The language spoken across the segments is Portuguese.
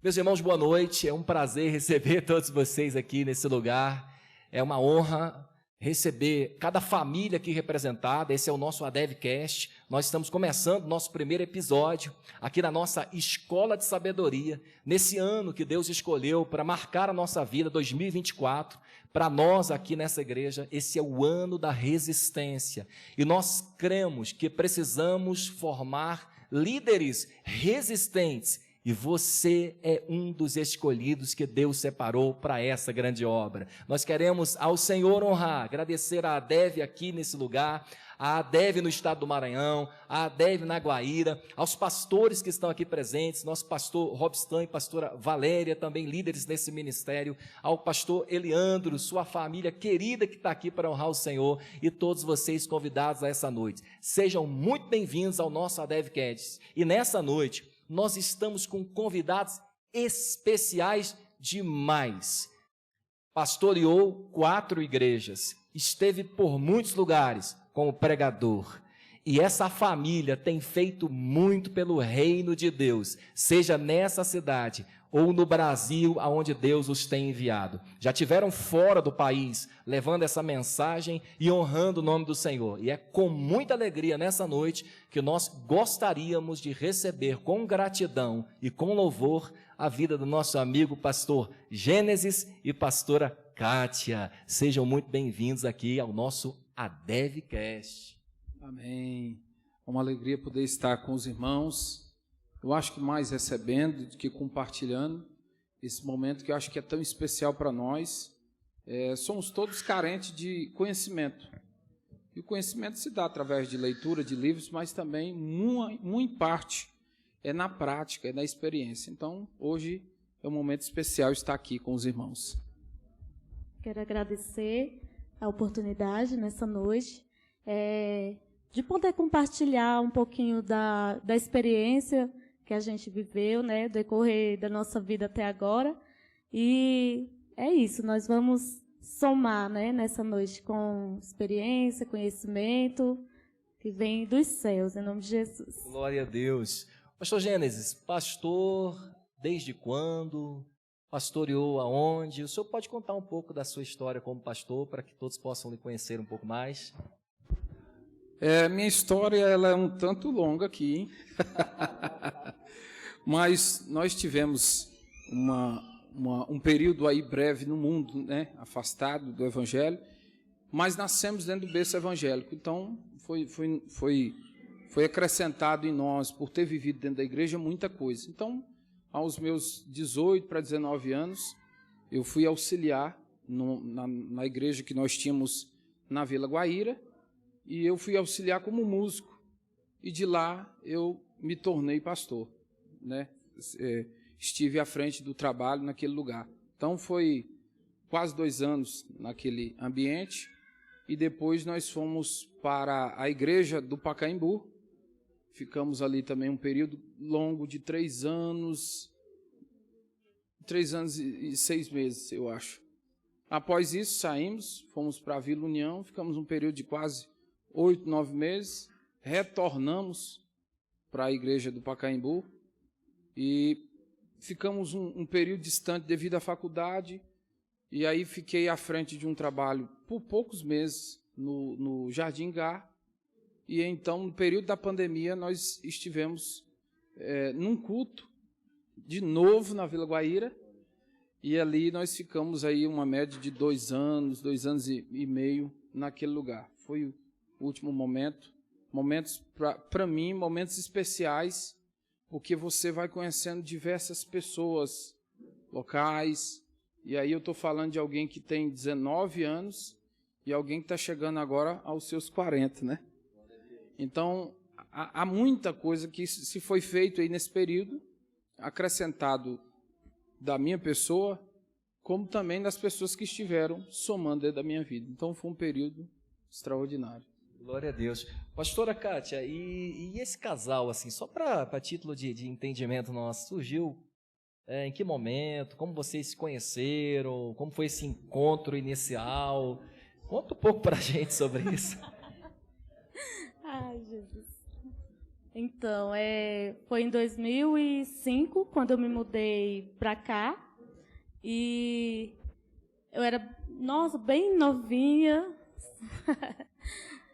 Meus irmãos, boa noite. É um prazer receber todos vocês aqui nesse lugar. É uma honra receber cada família aqui representada. Esse é o nosso ADEVcast. Nós estamos começando o nosso primeiro episódio aqui na nossa Escola de Sabedoria, nesse ano que Deus escolheu para marcar a nossa vida, 2024. Para nós aqui nessa igreja, esse é o ano da resistência. E nós cremos que precisamos formar líderes resistentes. E você é um dos escolhidos que Deus separou para essa grande obra. Nós queremos ao Senhor honrar, agradecer a ADEV aqui nesse lugar, a ADEV no estado do Maranhão, a ADEV na Guaíra, aos pastores que estão aqui presentes, nosso pastor Robstan e pastora Valéria, também líderes nesse ministério, ao pastor Eliandro, sua família querida que está aqui para honrar o Senhor, e todos vocês convidados a essa noite. Sejam muito bem-vindos ao nosso ADEVcast. E nessa noite, nós estamos com convidados especiais demais. Pastoreou 4 igrejas, esteve por muitos lugares como pregador. E essa família tem feito muito pelo reino de Deus, seja nessa cidade ou no Brasil, aonde Deus os tem enviado. Já tiveram fora do país, levando essa mensagem e honrando o nome do Senhor. E é com muita alegria nessa noite que nós gostaríamos de receber com gratidão e com louvor a vida do nosso amigo pastor Gênesis e pastora Kátia. Sejam muito bem-vindos aqui ao nosso ADEVcast. Amém. É uma alegria poder estar com os irmãos. Eu acho que mais recebendo do que compartilhando esse momento que eu acho que é tão especial para nós. Somos todos carentes de conhecimento. E o conhecimento se dá através de leitura de livros, mas também, muito em parte, é na prática, é na experiência. Então, hoje é um momento especial estar aqui com os irmãos. Quero agradecer a oportunidade nessa noite de poder compartilhar um pouquinho da experiência que a gente viveu, né, decorrer da nossa vida até agora. E é isso, nós vamos somar, né, nessa noite com experiência, conhecimento, que vem dos céus, em nome de Jesus. Glória a Deus. Pastor Gênesis, pastor desde quando? Pastoreou aonde? O senhor pode contar um pouco da sua história como pastor, para que todos possam lhe conhecer um pouco mais? Minha história ela é um tanto longa aqui, hein? Mas nós tivemos um período aí breve no mundo, né? Afastado do Evangelho, mas nascemos dentro do berço evangélico. Então, foi acrescentado em nós, por ter vivido dentro da igreja, muita coisa. Então, aos meus 18 para 19 anos, eu fui auxiliar na igreja que nós tínhamos na Vila Guaíra, e eu fui auxiliar como músico, e de lá eu me tornei pastor, né? Estive à frente do trabalho naquele lugar. Então foi quase 2 anos naquele ambiente, e depois nós fomos para a igreja do Pacaembu. Ficamos ali também um período longo de 3 anos, 3 anos e 6 meses, eu acho. Após isso, saímos, fomos para a Vila União, ficamos um período de quase 8, 9 meses, retornamos para a igreja do Pacaembu e ficamos um período distante devido à faculdade, e aí fiquei à frente de um trabalho por poucos meses no Jardim Gá, e então, no período da pandemia, nós estivemos num culto, de novo na Vila Guaíra, e ali nós ficamos aí uma média de 2 anos, 2 anos e meio naquele lugar. Foi o último momentos para mim, momentos especiais, porque você vai conhecendo diversas pessoas locais, e aí eu estou falando de alguém que tem 19 anos e alguém que está chegando agora aos seus 40, né? Então, há muita coisa que se foi feito aí nesse período, acrescentado da minha pessoa, como também das pessoas que estiveram somando dentro da minha vida. Então, foi um período extraordinário. Glória a Deus. Pastora Kátia, e esse casal, assim, só para título de entendimento nosso, surgiu em que momento, como vocês se conheceram, como foi esse encontro inicial? Conta um pouco para a gente sobre isso. Ai, Jesus. Então, foi em 2005, quando eu me mudei para cá. E eu era, nossa, bem novinha.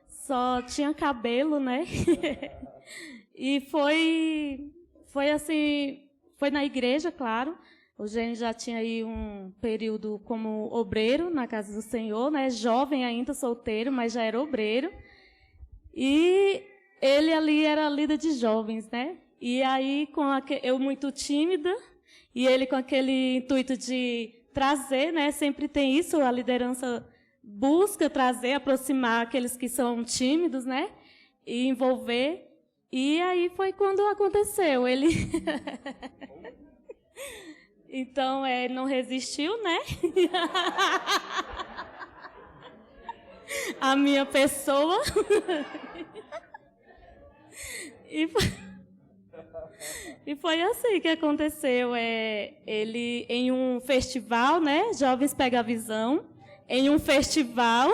Só tinha cabelo, né? E foi assim, foi na igreja, claro. O Gênio já tinha aí um período como obreiro na casa do Senhor, né? Jovem ainda, solteiro, mas já era obreiro. E ele ali era líder de jovens, né? E aí, eu muito tímida, e ele com aquele intuito de trazer, né? Sempre tem isso, a liderança busca trazer, aproximar aqueles que são tímidos, né? E envolver. E aí foi quando aconteceu. Ele então, ele não resistiu, né? A minha pessoa. E foi assim que aconteceu. Ele, em um festival, né? Jovens Pega a Visão. Em um festival,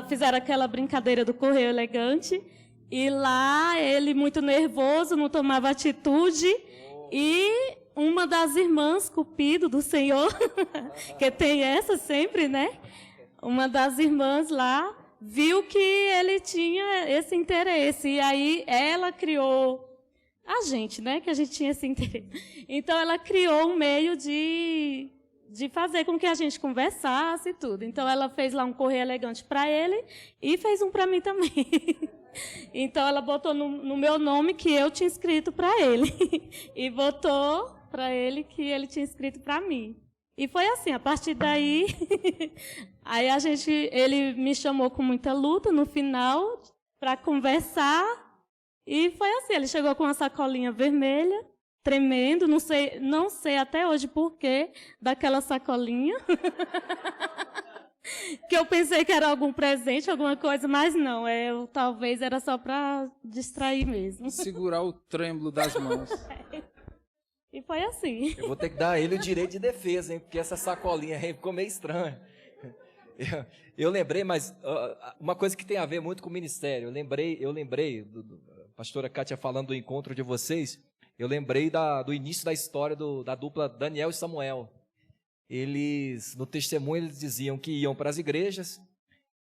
fizeram aquela brincadeira do Correio Elegante. E lá, ele, muito nervoso, não tomava atitude. E uma das irmãs, Cupido do Senhor, que tem essa sempre, né? Uma das irmãs lá viu que ele tinha esse interesse. E aí ela criou a gente, né? Que a gente tinha esse interesse. Então ela criou um meio de fazer com que a gente conversasse e tudo. Então ela fez lá um correio elegante para ele e fez um para mim também. Então ela botou no meu nome que eu tinha escrito para ele e botou para ele que ele tinha escrito para mim. E foi assim, a partir daí, aí ele me chamou com muita luta no final para conversar e foi assim, ele chegou com uma sacolinha vermelha, tremendo, não sei até hoje porquê daquela sacolinha. Que eu pensei que era algum presente, alguma coisa, mas não, talvez era só para distrair mesmo. Segurar o trêmulo das mãos. E foi assim. Eu vou ter que dar a ele o direito de defesa, hein? Porque essa sacolinha aí ficou meio estranha. Eu lembrei, mas uma coisa que tem a ver muito com o ministério. Eu lembrei a pastora Kátia falando do encontro de vocês. Eu lembrei do início da história da dupla Daniel e Samuel. Eles, no testemunho, eles diziam que iam para as igrejas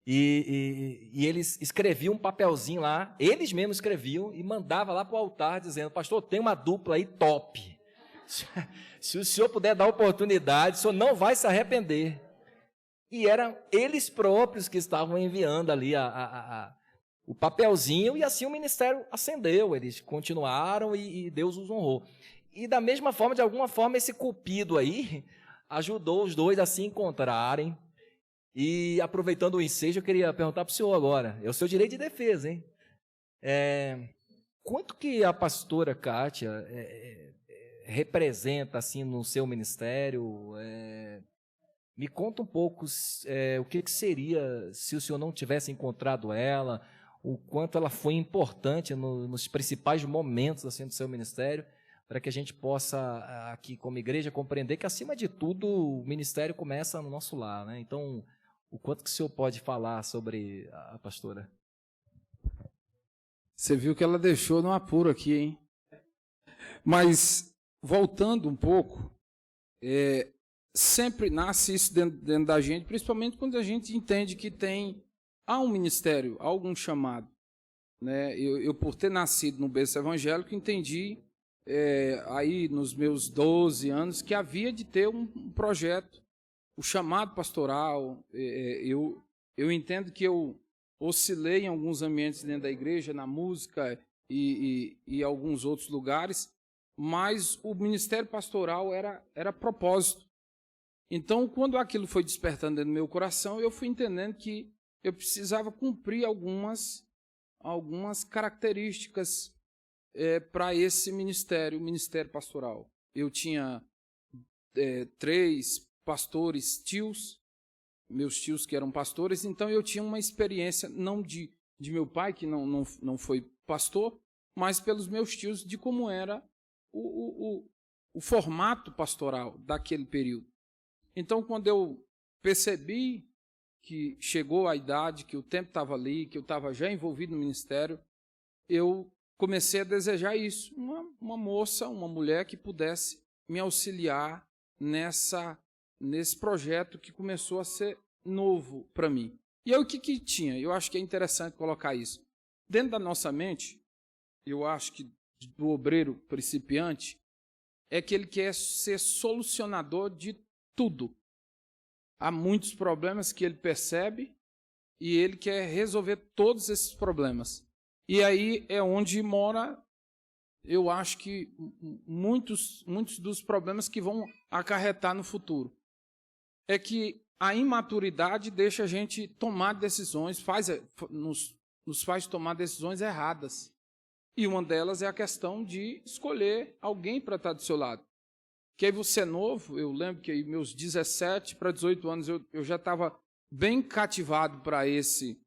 e eles escreviam um papelzinho lá, eles mesmos escreviam e mandavam lá para o altar dizendo: pastor, tem uma dupla aí top. Se o senhor puder dar oportunidade, o senhor não vai se arrepender. E eram eles próprios que estavam enviando ali o papelzinho, e assim o ministério ascendeu, eles continuaram e Deus os honrou. E da mesma forma, de alguma forma, esse Cupido aí ajudou os dois a se encontrarem. E aproveitando o ensejo, eu queria perguntar para o senhor agora, é o seu direito de defesa, hein? Quanto que a pastora Kátia representa assim no seu ministério? Me conta um pouco o que seria se o senhor não tivesse encontrado ela, o quanto ela foi importante nos principais momentos assim, do seu ministério, para que a gente possa, aqui como igreja, compreender que, acima de tudo, o ministério começa no nosso lar, né? Então, o quanto que o senhor pode falar sobre a pastora? Você viu que ela deixou no apuro aqui, hein? Mas, voltando um pouco, sempre nasce isso dentro da gente, principalmente quando a gente entende que há um ministério, há algum chamado. Né? Eu, por ter nascido no berço evangélico, entendi, aí nos meus 12 anos, que havia de ter um projeto, o chamado pastoral. Eu entendo que eu oscilei em alguns ambientes dentro da igreja, na música e alguns outros lugares, mas o ministério pastoral era propósito. Então, quando aquilo foi despertando dentro do meu coração, eu fui entendendo que eu precisava cumprir algumas características para esse ministério pastoral. Eu tinha 3 pastores tios, meus tios que eram pastores, então eu tinha uma experiência, não de meu pai, que não foi pastor, mas pelos meus tios, de como era o formato pastoral daquele período. Então, quando eu percebi que chegou a idade, que o tempo estava ali, que eu estava já envolvido no ministério, eu comecei a desejar isso, uma moça, uma mulher que pudesse me auxiliar nesse projeto que começou a ser novo para mim. E aí o que tinha? Eu acho que é interessante colocar isso. Dentro da nossa mente, eu acho que do obreiro principiante, é que ele quer ser solucionador de tudo. Há muitos problemas que ele percebe e ele quer resolver todos esses problemas. E aí é onde mora, eu acho que muitos dos problemas que vão acarretar no futuro. É que a imaturidade deixa a gente tomar decisões, nos faz tomar decisões erradas. E uma delas é a questão de escolher alguém para estar do seu lado. Que aí você é novo, eu lembro que aí meus 17 para 18 anos eu já estava bem cativado para esse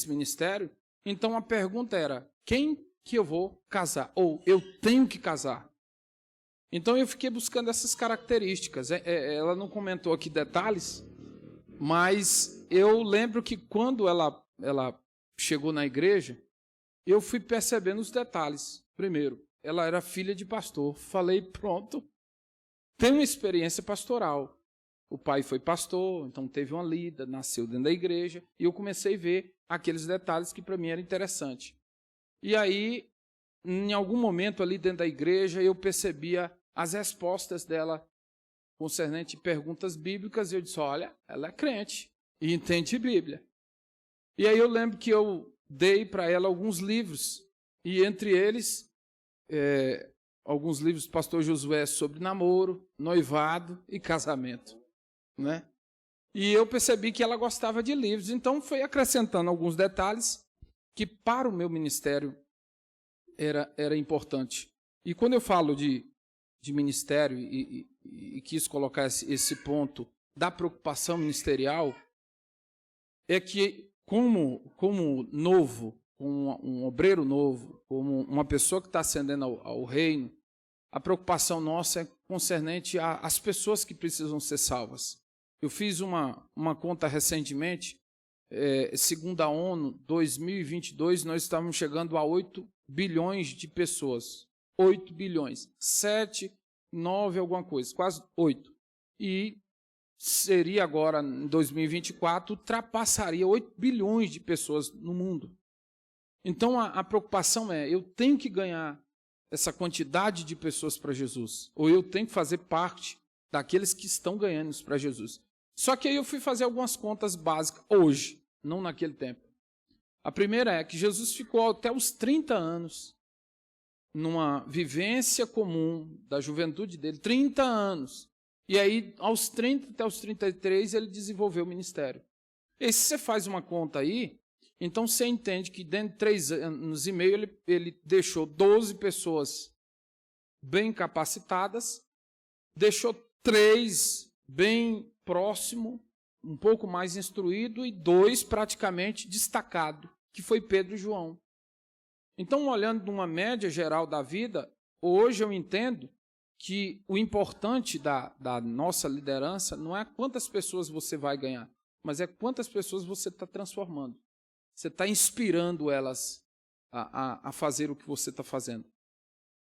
ministério. Então a pergunta era, quem que eu vou casar? Ou eu tenho que casar? Então eu fiquei buscando essas características. Ela não comentou aqui detalhes, mas eu lembro que quando ela chegou na igreja, eu fui percebendo os detalhes. Primeiro, ela era filha de pastor. Falei, pronto, tem uma experiência pastoral. O pai foi pastor, então teve uma lida, nasceu dentro da igreja, e eu comecei a ver aqueles detalhes que para mim era interessante. E aí, em algum momento ali dentro da igreja, eu percebia as respostas dela concernente perguntas bíblicas, e eu disse, olha, ela é crente e entende Bíblia. E aí eu lembro que eu dei para ela alguns livros, e entre eles, alguns livros do pastor Josué sobre namoro, noivado e casamento. Né? E eu percebi que ela gostava de livros, então foi acrescentando alguns detalhes que para o meu ministério era importante. E quando eu falo de ministério e quis colocar esse ponto da preocupação ministerial, é que como novo, um obreiro novo, como uma pessoa que está ascendendo ao reino, a preocupação nossa é concernente às pessoas que precisam ser salvas. Eu fiz uma conta recentemente, segundo a ONU, 2022, nós estávamos chegando a 8 bilhões de pessoas. 8 bilhões. 7, 9, alguma coisa, quase 8. E seria agora, em 2024, ultrapassaria 8 bilhões de pessoas no mundo. Então, a preocupação eu tenho que ganhar essa quantidade de pessoas para Jesus, ou eu tenho que fazer parte daqueles que estão ganhando para Jesus. Só que aí eu fui fazer algumas contas básicas hoje, não naquele tempo. A primeira é que Jesus ficou até os 30 anos numa vivência comum da juventude dele, 30 anos. E aí, aos 30 até os 33, ele desenvolveu o ministério. E se você faz uma conta aí, então você entende que dentro de 3 anos e meio ele deixou 12 pessoas bem capacitadas, deixou 3 bem próximo, um pouco mais instruído, e 2 praticamente destacado, que foi Pedro e João. Então, olhando de uma média geral da vida, hoje eu entendo que o importante da nossa liderança não é quantas pessoas você vai ganhar, mas é quantas pessoas você está transformando. Você está inspirando elas a fazer o que você está fazendo.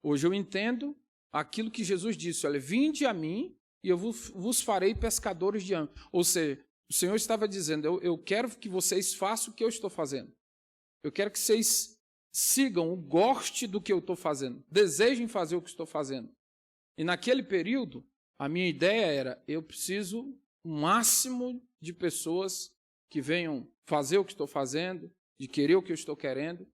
Hoje eu entendo aquilo que Jesus disse, olha, vinde a mim e eu vos farei pescadores de homens. Ou seja, o Senhor estava dizendo, eu quero que vocês façam o que eu estou fazendo. Eu quero que vocês sigam, gostem do que eu estou fazendo, desejem fazer o que estou fazendo. E naquele período, a minha ideia era, eu preciso o máximo de pessoas que venham fazer o que estou fazendo, de querer o que eu estou querendo,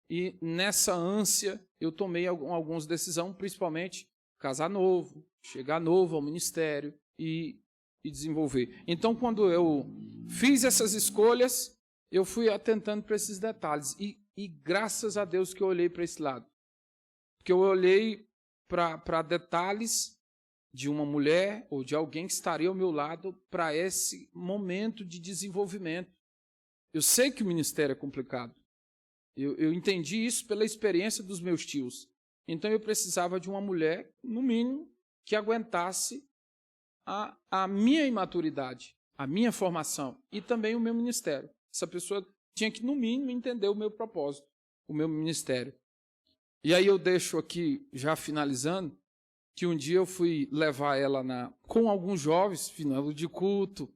e nessa ânsia eu tomei algumas decisões, principalmente casar novo, chegar novo ao ministério e desenvolver. Então, quando eu fiz essas escolhas, eu fui atentando para esses detalhes, e graças a Deus que eu olhei para esse lado, porque eu olhei para detalhes de uma mulher ou de alguém que estaria ao meu lado para esse momento de desenvolvimento. Eu sei que o ministério é complicado. Eu entendi isso pela experiência dos meus tios. Então eu precisava de uma mulher, no mínimo, que aguentasse a minha imaturidade, a minha formação e também o meu ministério. Essa pessoa tinha que, no mínimo, entender o meu propósito. o meu ministério. E aí eu deixo aqui, já finalizando, que um dia eu fui levar ela com alguns jovens, final de culto,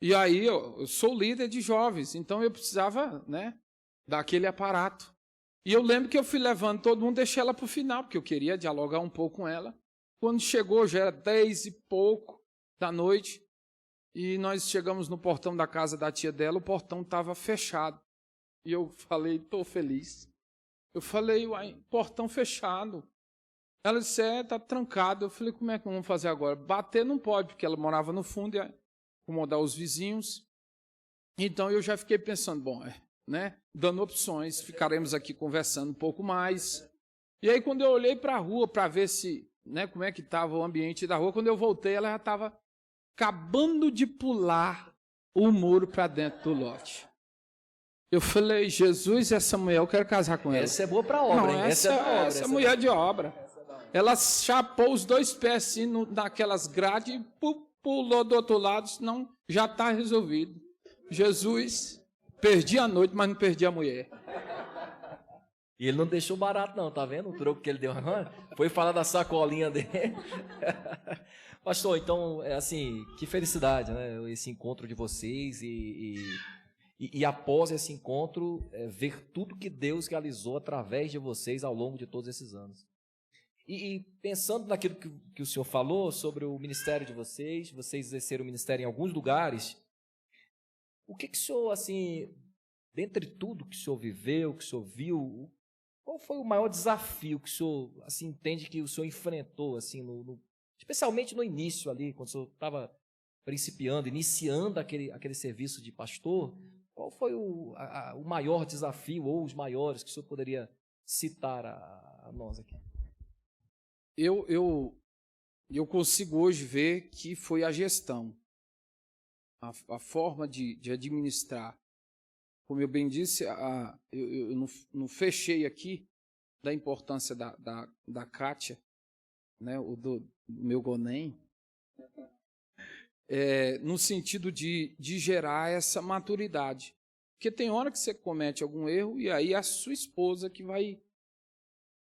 e aí eu sou líder de jovens, então eu precisava, né, daquele aparato. E eu lembro que eu fui levando todo mundo, deixei ela para o final, porque eu queria dialogar um pouco com ela. Quando chegou, já era 10 e pouco da noite, e nós chegamos no portão da casa da tia dela, o portão estava fechado. E eu falei, estou feliz. Eu falei, uai, portão fechado. Ela disse, está trancado. Eu falei, como é que vamos fazer agora? Bater não pode, porque ela morava no fundo, ia incomodar os vizinhos. Então eu já fiquei pensando, bom, né, dando opções, ficaremos aqui conversando um pouco mais. E aí quando eu olhei para a rua para ver se, né, como é que estava o ambiente da rua, quando eu voltei, ela já estava acabando de pular o muro para dentro do lote. Eu falei, Jesus, essa mulher, eu quero casar com ela. Essa é boa para obra, não, hein? Essa mulher de obra. Ela chapou os dois pés assim, naquelas grades e pulou do outro lado, senão já está resolvido. Jesus, perdi a noite, mas não perdi a mulher. E ele não deixou barato não, tá vendo? O troco que ele deu. Foi falar da sacolinha dele. Pastor, então, assim, que felicidade, né? Esse encontro de vocês e após esse encontro, ver tudo que Deus realizou através de vocês ao longo de todos esses anos. E pensando naquilo que o senhor falou sobre o ministério de vocês exerceram o ministério em alguns lugares, o que o senhor, assim, dentre tudo que o senhor viveu, que o senhor viu, qual foi o maior desafio que o senhor, assim, entende que o senhor enfrentou, assim, especialmente no início ali, quando o senhor estava iniciando aquele serviço de pastor? Qual foi o maior desafio ou os maiores que o senhor poderia citar a nós aqui? Eu consigo hoje ver que foi a gestão, a forma de administrar. Como eu bem disse, eu não fechei aqui da importância da Kátia, né, do meu Gonem, no sentido de gerar essa maturidade. Porque tem hora que você comete algum erro e aí é a sua esposa que vai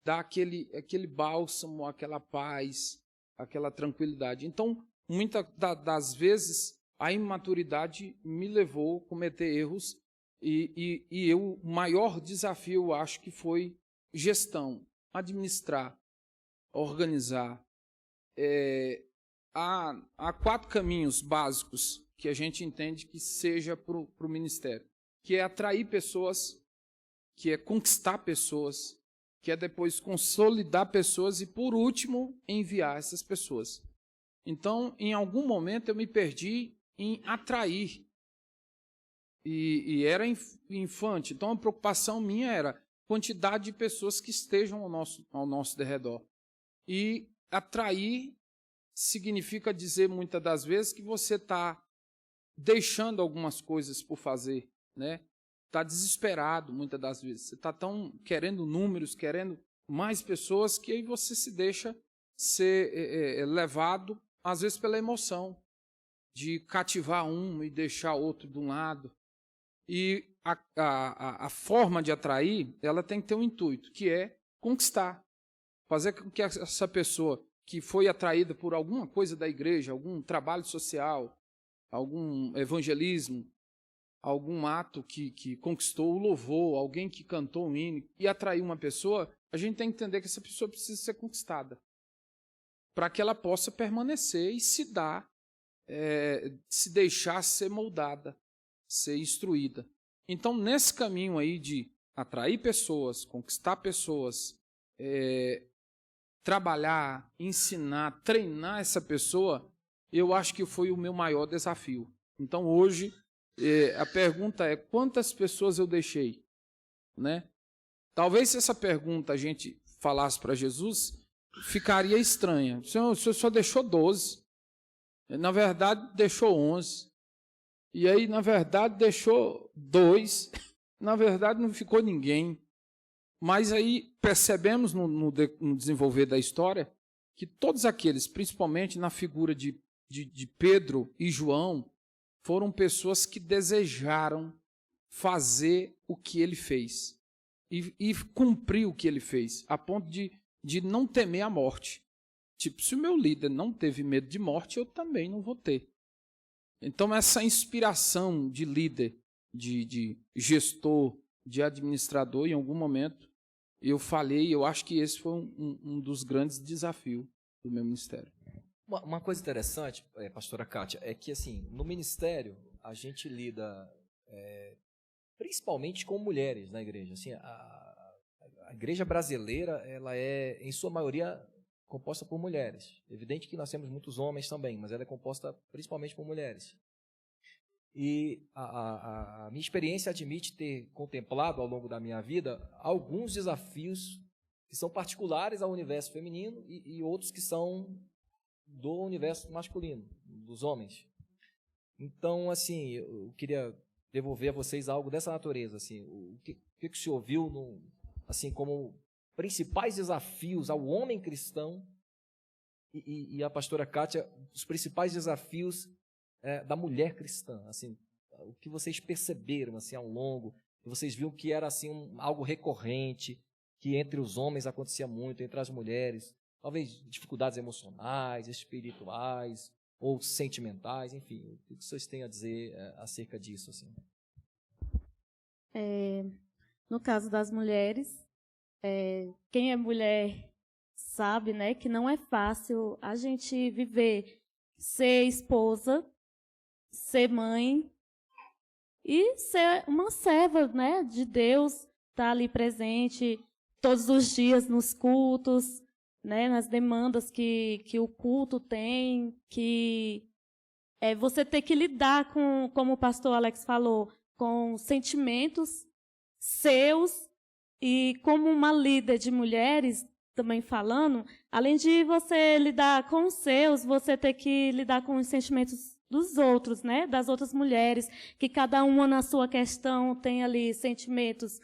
dar aquele bálsamo, aquela paz, aquela tranquilidade. Então, muitas das vezes, a imaturidade me levou a cometer erros e o maior desafio, eu acho que foi gestão, administrar, organizar. Há 4 caminhos básicos que a gente entende que seja para o ministério, que é atrair pessoas, que é conquistar pessoas, que é depois consolidar pessoas e, por último, enviar essas pessoas. Então, em algum momento, eu me perdi em atrair. E era infante. Então, a preocupação minha era a quantidade de pessoas que estejam ao nosso derredor. E atrair significa dizer, muitas das vezes, que você está deixando algumas coisas por fazer, né? Está desesperado, muitas das vezes. Você está tão querendo números, querendo mais pessoas, que aí você se deixa ser levado, às vezes, pela emoção, de cativar um e deixar outro de um lado. E a forma de atrair, ela tem que ter um intuito, que é conquistar. Fazer com que essa pessoa que foi atraída por alguma coisa da igreja, algum trabalho social, algum evangelismo, algum ato que conquistou o louvor, alguém que cantou um hino e atraiu uma pessoa, a gente tem que entender que essa pessoa precisa ser conquistada para que ela possa permanecer e se deixar ser moldada, ser instruída. Então, nesse caminho aí de atrair pessoas, conquistar pessoas, trabalhar, ensinar, treinar essa pessoa, eu acho que foi o meu maior desafio. Então, hoje, a pergunta é, quantas pessoas eu deixei? Né? Talvez se essa pergunta a gente falasse para Jesus, ficaria estranha. O senhor só deixou 12. Na verdade, deixou 11. E aí, na verdade, deixou 2. Na verdade, não ficou ninguém. Mas aí percebemos no desenvolver da história que todos aqueles, principalmente na figura de Pedro e João, foram pessoas que desejaram fazer o que ele fez. e cumprir o que ele fez, a ponto de não temer a morte. Tipo, se o meu líder não teve medo de morte, eu também não vou ter. Então, essa inspiração de líder, de gestor, de administrador, em algum momento, eu falei, eu acho que esse foi um dos grandes desafios do meu ministério. Uma coisa interessante, pastora Kátia, é que assim, no ministério a gente lida principalmente com mulheres na igreja. Assim, a igreja brasileira, ela é, em sua maioria, composta por mulheres. Evidente que nós temos muitos homens também, mas ela é composta principalmente por mulheres. E a minha experiência admite ter contemplado ao longo da minha vida alguns desafios que são particulares ao universo feminino e outros que são do universo masculino, dos homens. Então, assim, eu queria devolver a vocês algo dessa natureza. Assim, o que o senhor viu assim, como principais desafios ao homem cristão e a pastora Kátia, os principais desafios da mulher cristã, assim, o que vocês perceberam assim ao longo, que vocês viram que era assim algo recorrente, que entre os homens acontecia muito, entre as mulheres, talvez dificuldades emocionais, espirituais ou sentimentais, enfim, o que vocês têm a dizer acerca disso, assim? No caso das mulheres, quem é mulher sabe, né, que não é fácil a gente viver, ser esposa, ser mãe e ser uma serva, né, de Deus, estar ali presente todos os dias nos cultos, né, nas demandas que o culto tem, que você ter que lidar com, como o pastor Alex falou, com sentimentos seus e como uma líder de mulheres, também falando, além de você lidar com os seus, você ter que lidar com os sentimentos dos outros, né? Das outras mulheres, que cada uma na sua questão tem ali sentimentos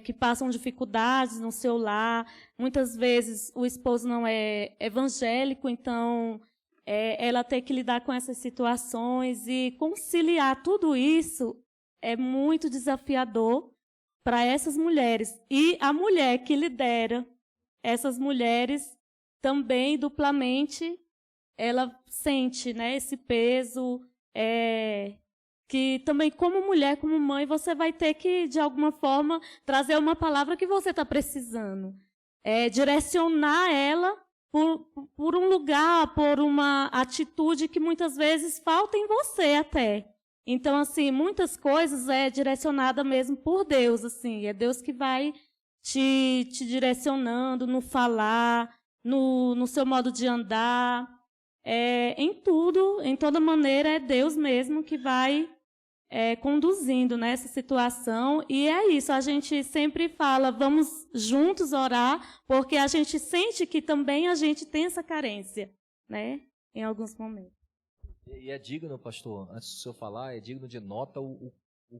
que passam dificuldades no seu lar. Muitas vezes o esposo não é evangélico, então ela tem que lidar com essas situações e conciliar tudo isso é muito desafiador para essas mulheres. E a mulher que lidera essas mulheres também duplamente ela sente, né, esse peso, que também como mulher, como mãe, você vai ter que, de alguma forma, trazer uma palavra que você está precisando. Direcionar ela por um lugar, por uma atitude que muitas vezes falta em você até. Então, assim, muitas coisas é direcionada mesmo por Deus, assim, é Deus que vai te direcionando no falar, no seu modo de andar, em tudo, em toda maneira, é Deus mesmo que vai conduzindo nessa situação. E é isso, a gente sempre fala, vamos juntos orar, porque a gente sente que também a gente tem essa carência, né, em alguns momentos. E é digno, pastor, antes do senhor falar, é digno de nota o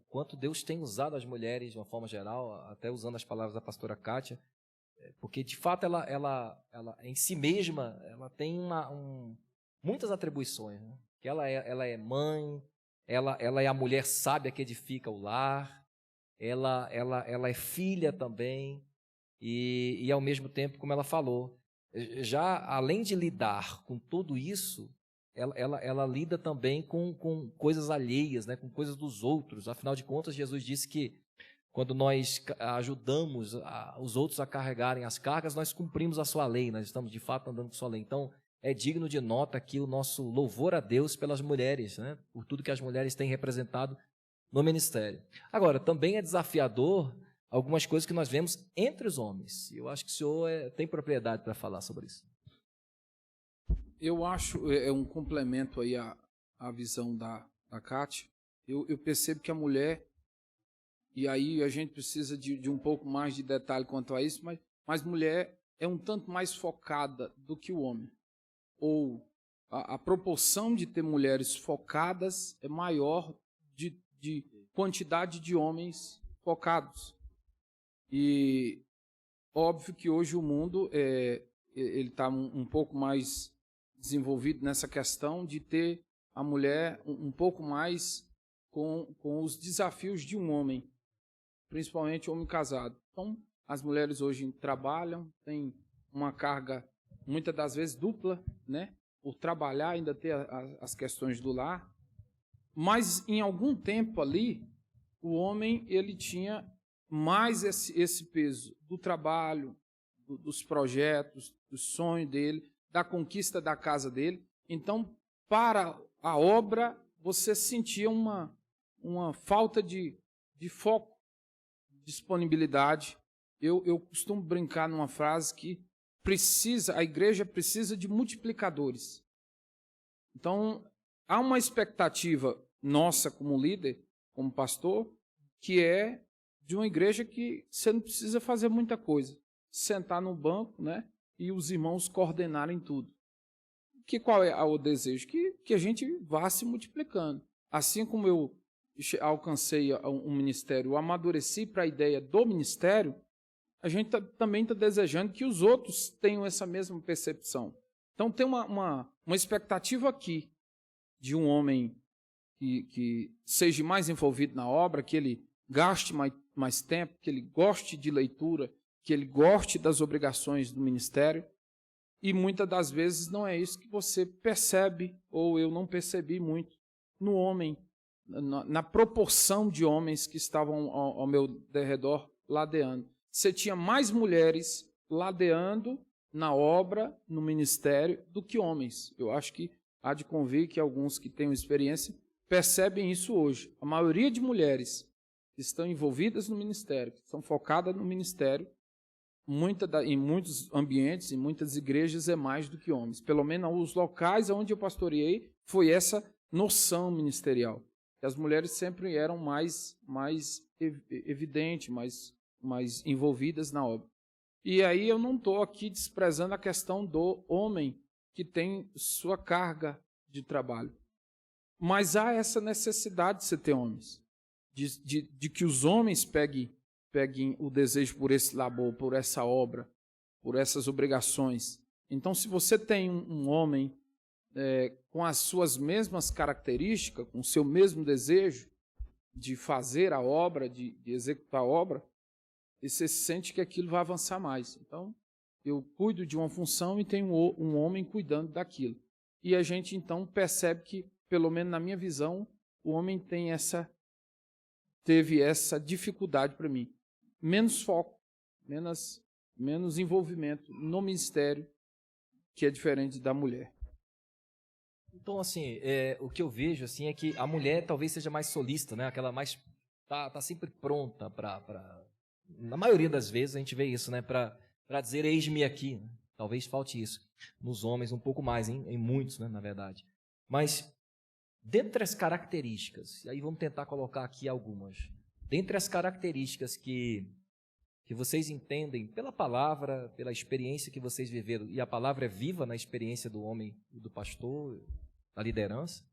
quanto Deus tem usado as mulheres de uma forma geral, até usando as palavras da pastora Kátia, porque de fato ela em si mesma ela tem muitas atribuições, né? Que ela é mãe, ela é a mulher sábia que edifica o lar, ela é filha também e ao mesmo tempo, como ela falou, já além de lidar com tudo isso, ela lida também com coisas alheias, né, com coisas dos outros. Afinal de contas, Jesus disse que quando nós ajudamos os outros a carregarem as cargas, nós cumprimos a sua lei, nós estamos de fato andando com a sua lei. Então, é digno de nota aqui o nosso louvor a Deus pelas mulheres, né, por tudo que as mulheres têm representado no ministério. Agora, também é desafiador algumas coisas que nós vemos entre os homens. Eu acho que o senhor tem propriedade para falar sobre isso. Eu acho, um complemento aí à visão da Kátia. Eu percebo que a mulher, e aí a gente precisa de um pouco mais de detalhe quanto a isso, mas mulher é um tanto mais focada do que o homem. Ou a proporção de ter mulheres focadas é maior de quantidade de homens focados. E óbvio que hoje o mundo ele está um pouco mais desenvolvido nessa questão de ter a mulher um pouco mais com os desafios de um homem. principalmente homem casado. Então, as mulheres hoje trabalham, têm uma carga, muitas das vezes, dupla, né? Por trabalhar, ainda ter as questões do lar. Mas, em algum tempo ali, o homem ele tinha mais esse peso do trabalho, dos projetos, do sonho dele, da conquista da casa dele. Então, para a obra, você sentia uma falta de foco, disponibilidade. Eu costumo brincar numa frase que a igreja precisa de multiplicadores. Então, há uma expectativa nossa como líder, como pastor, que é de uma igreja que você não precisa fazer muita coisa. Sentar no banco, né, e os irmãos coordenarem tudo. Qual é o desejo? Que a gente vá se multiplicando. Assim como eu alcancei um ministério, eu amadureci para a ideia do ministério, a gente também está desejando que os outros tenham essa mesma percepção. Então, tem uma expectativa aqui de um homem que seja mais envolvido na obra, que ele gaste mais tempo, que ele goste de leitura, que ele goste das obrigações do ministério. E muitas das vezes não é isso que você percebe, ou eu não percebi muito, no homem, na proporção de homens que estavam ao meu derredor ladeando. Você tinha mais mulheres ladeando na obra, no ministério, do que homens. Eu acho que há de convir que alguns que tenham experiência percebem isso hoje. A maioria de mulheres que estão envolvidas no ministério, que estão focadas no ministério, em muitos ambientes, em muitas igrejas, é mais do que homens. Pelo menos os locais onde eu pastoreei, foi essa noção ministerial. Que as mulheres sempre eram mais evidentes, mais envolvidas na obra. E aí eu não estou aqui desprezando a questão do homem que tem sua carga de trabalho. Mas há essa necessidade de você ter homens, de que os homens peguem o desejo por esse labor, por essa obra, por essas obrigações. Então, se você tem um homem com as suas mesmas características, com o seu mesmo desejo de fazer a obra, de executar a obra, e você sente que aquilo vai avançar mais. Então, eu cuido de uma função e tenho um homem cuidando daquilo. E a gente, então, percebe que, pelo menos na minha visão, o homem teve essa dificuldade para mim. Menos foco, menos envolvimento no ministério, que é diferente da mulher. Então, assim, o que eu vejo assim, é que a mulher talvez seja mais solista, né? Aquela mais... Tá sempre pronta para... Na maioria das vezes a gente vê isso, né? Para dizer, eis-me aqui. Né? Talvez falte isso. Nos homens um pouco mais, em muitos, né? Na verdade. Mas, dentre as características, e aí vamos tentar colocar aqui algumas. Dentre as características que vocês entendem pela palavra, pela experiência que vocês viveram, e a palavra é viva na experiência do homem e do pastor, da liderança,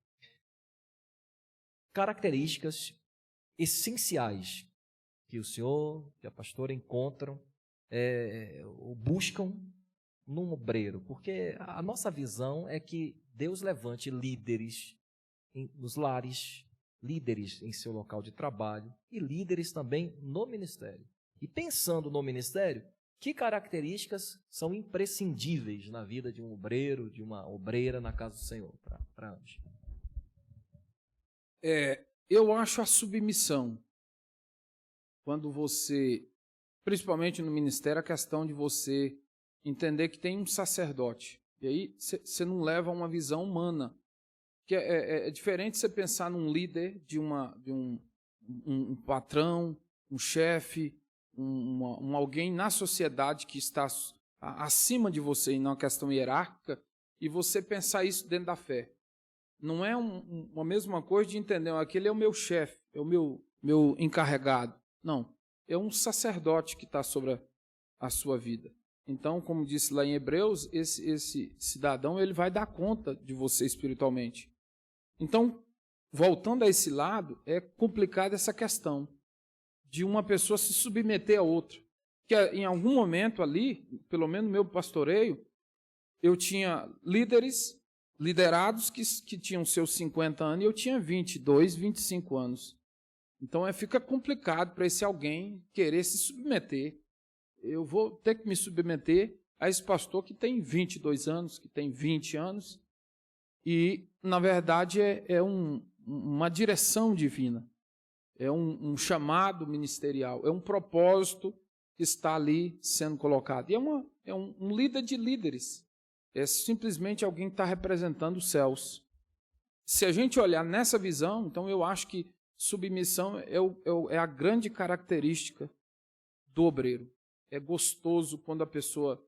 características essenciais que o senhor, que a pastora encontram, ou buscam num obreiro, porque a nossa visão é que Deus levante líderes nos lares, líderes em seu local de trabalho e líderes também no ministério. E pensando no ministério, que características são imprescindíveis na vida de um obreiro, de uma obreira na casa do Senhor, para ambos? Eu acho a submissão. Quando você, principalmente no ministério, a questão de você entender que tem um sacerdote. E aí você não leva uma visão humana. Que é diferente você pensar num líder, de um patrão, um chefe, alguém na sociedade que está acima de você em uma questão hierárquica, e você pensar isso dentro da fé. Não é uma mesma coisa de entender, aquele é o meu chefe, é o meu encarregado. Não, é um sacerdote que está sobre a sua vida. Então, como disse lá em Hebreus, esse cidadão ele vai dar conta de você espiritualmente. Então, voltando a esse lado, é complicada essa questão de uma pessoa se submeter a outra. Que em algum momento ali, pelo menos no meu pastoreio, eu tinha liderados que tinham seus 50 anos e eu tinha 22, 25 anos. Então, fica complicado para esse alguém querer se submeter. Eu vou ter que me submeter a esse pastor que tem 22 anos, que tem 20 anos, e, na verdade, é uma direção divina, é um chamado ministerial, é um propósito que está ali sendo colocado. E é um líder de líderes, é simplesmente alguém que está representando os céus. Se a gente olhar nessa visão, então eu acho que submissão é a grande característica do obreiro. É gostoso quando a pessoa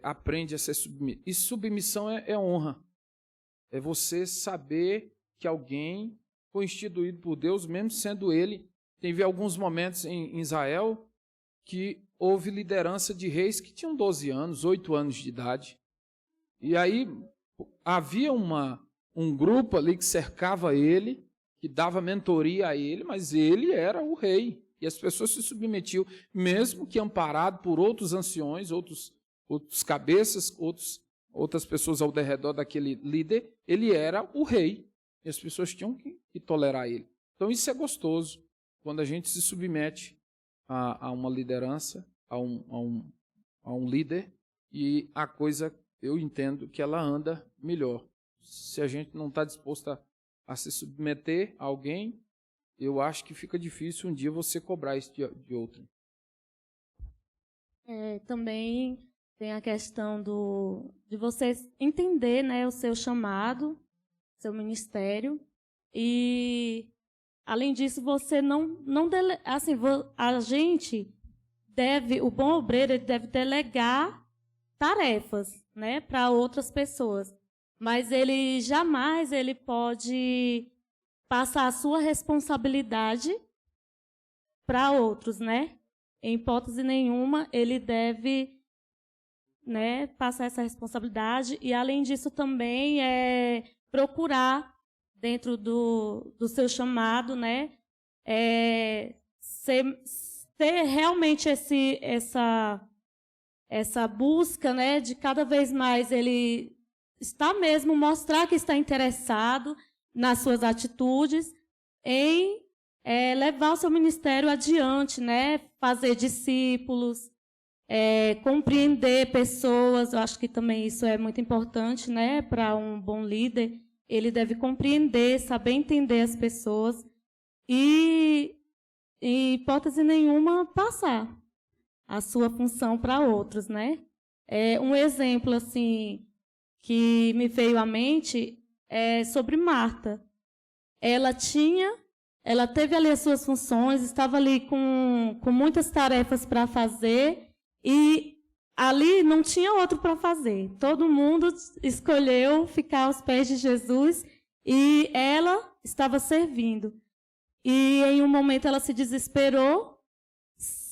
aprende a ser submissa. E submissão é honra. É você saber que alguém foi instituído por Deus, mesmo sendo ele. Teve alguns momentos em Israel que houve liderança de reis que tinham 12 anos, 8 anos de idade. E aí havia um grupo ali que cercava ele, que dava mentoria a ele, mas ele era o rei. E as pessoas se submetiam, mesmo que amparado por outros anciões, outros cabeças, outras pessoas ao redor daquele líder, ele era o rei. E as pessoas tinham que tolerar ele. Então isso é gostoso, quando a gente se submete a uma liderança, a um líder, e a coisa, eu entendo que ela anda melhor. Se a gente não está disposto a se submeter a alguém, eu acho que fica difícil um dia você cobrar isso de outro. Também tem a questão de você entender, né, o seu chamado, seu ministério, e além disso você a gente deve, o bom obreiro, ele deve delegar tarefas, né, para outras pessoas, mas ele jamais pode passar a sua responsabilidade para outros, né? Em hipótese nenhuma, ele deve, né, passar essa responsabilidade, e além disso também procurar, dentro do seu chamado, né, ter realmente essa busca, né, de cada vez mais ele está mesmo, mostrar que está interessado nas suas atitudes, em levar o seu ministério adiante, né, fazer discípulos, compreender pessoas. Eu acho que também isso é muito importante, né, para um bom líder. Ele deve compreender, saber entender as pessoas e, em hipótese nenhuma, passar a sua função para outros, né? Um exemplo assim que me veio à mente é sobre Marta. Ela teve ali as suas funções, estava ali com muitas tarefas para fazer, e ali não tinha outro para fazer. Todo mundo escolheu ficar aos pés de Jesus e ela estava servindo. E em um momento ela se desesperou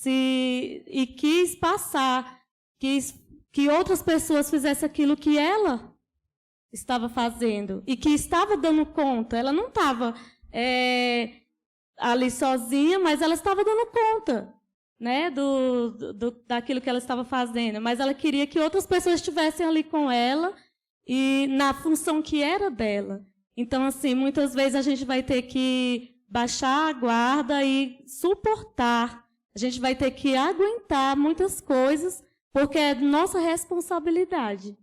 e quis passar, quis que outras pessoas fizessem aquilo que ela estava fazendo e que estava dando conta. Ela não estava ali sozinha, mas ela estava dando conta, né, daquilo que ela estava fazendo. Mas ela queria que outras pessoas estivessem ali com ela e na função que era dela. Então, assim, muitas vezes a gente vai ter que baixar a guarda e suportar. A gente vai ter que aguentar muitas coisas, porque é nossa responsabilidade.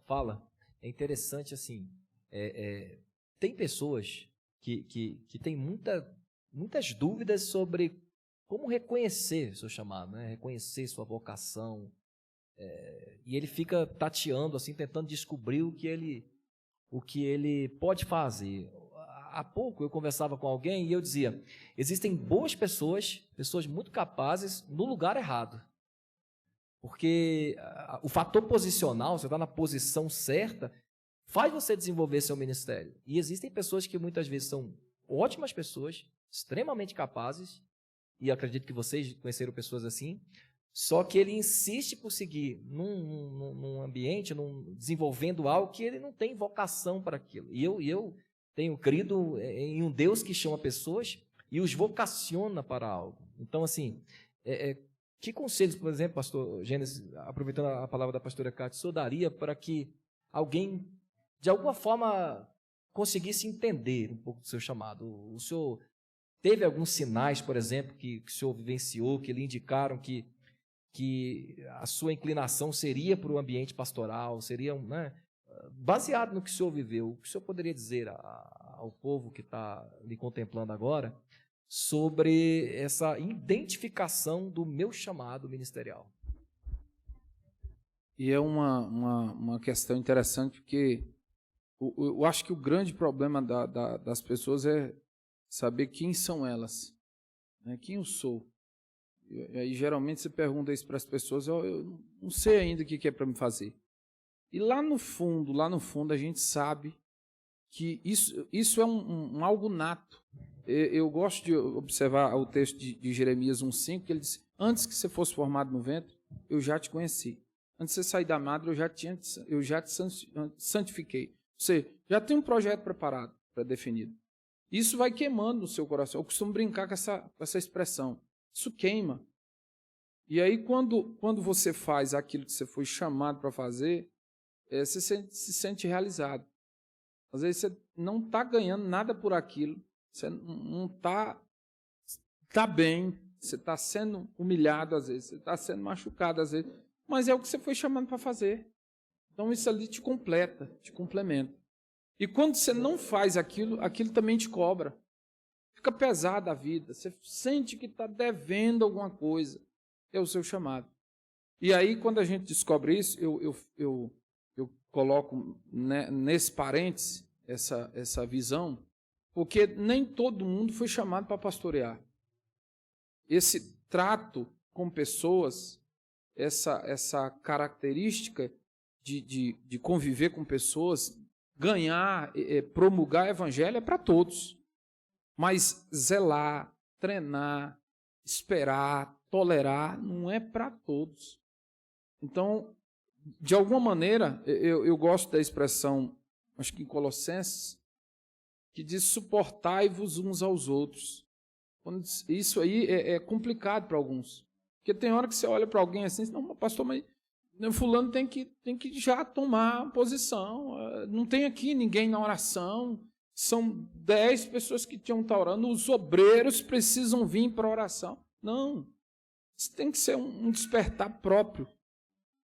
Fala. É interessante, assim, tem pessoas que têm muitas dúvidas sobre como reconhecer seu chamado, né? Reconhecer sua vocação, e ele fica tateando, assim, tentando descobrir o que ele pode fazer. Há pouco eu conversava com alguém e eu dizia, existem boas pessoas muito capazes no lugar errado. Porque o fator posicional, você está na posição certa, faz você desenvolver seu ministério. E existem pessoas que muitas vezes são ótimas pessoas, extremamente capazes, e acredito que vocês conheceram pessoas assim, só que ele insiste por seguir num ambiente, desenvolvendo algo que ele não tem vocação para aquilo. E eu tenho crido em um Deus que chama pessoas e os vocaciona para algo. Então, assim, que conselhos, por exemplo, pastor Gênesis, aproveitando a palavra da pastora Cátia, o senhor daria para que alguém, de alguma forma, conseguisse entender um pouco do seu chamado. O senhor teve alguns sinais, por exemplo, que o senhor vivenciou, que lhe indicaram que a sua inclinação seria para o ambiente pastoral, seria, né, baseado no que o senhor viveu? O que o senhor poderia dizer ao povo que está lhe contemplando agora sobre essa identificação do meu chamado ministerial? E é uma questão interessante, porque eu acho que o grande problema das pessoas é saber quem são elas, né? Quem eu sou. E aí, geralmente, você pergunta isso para as pessoas, eu não sei ainda o que é para me fazer. E lá no fundo, a gente sabe que isso é algo nato. Eu gosto de observar o texto de Jeremias 1,5, que ele diz: antes que você fosse formado no ventre, eu já te conheci. Antes de você sair da madre, eu já te santifiquei. Você já tem um projeto preparado, pré-definido. Isso vai queimando no seu coração. Eu costumo brincar com essa expressão. Isso queima. E aí, quando você faz aquilo que você foi chamado para fazer, você se sente realizado. Às vezes você não está ganhando nada por aquilo, você não está bem, você está sendo humilhado às vezes, você está sendo machucado às vezes, mas é o que você foi chamado para fazer. Então isso ali te completa, te complementa. E quando você não faz aquilo também te cobra. Fica pesada a vida, você sente que está devendo alguma coisa. É o seu chamado. E aí, quando a gente descobre isso, eu coloco, né, nesse parêntese essa visão, porque nem todo mundo foi chamado para pastorear. Esse trato com pessoas, essa característica de conviver com pessoas, ganhar, promulgar o evangelho é para todos. Mas zelar, treinar, esperar, tolerar, não é para todos. Então, de alguma maneira, eu gosto da expressão, acho que em Colossenses, que diz: suportai-vos uns aos outros. Isso aí é complicado para alguns. Porque tem hora que você olha para alguém assim, não, pastor, mas fulano tem que já tomar posição. Não tem aqui ninguém na oração. São 10 pessoas que tinham que estar orando. Os obreiros precisam vir para a oração. Não. Isso tem que ser um despertar próprio.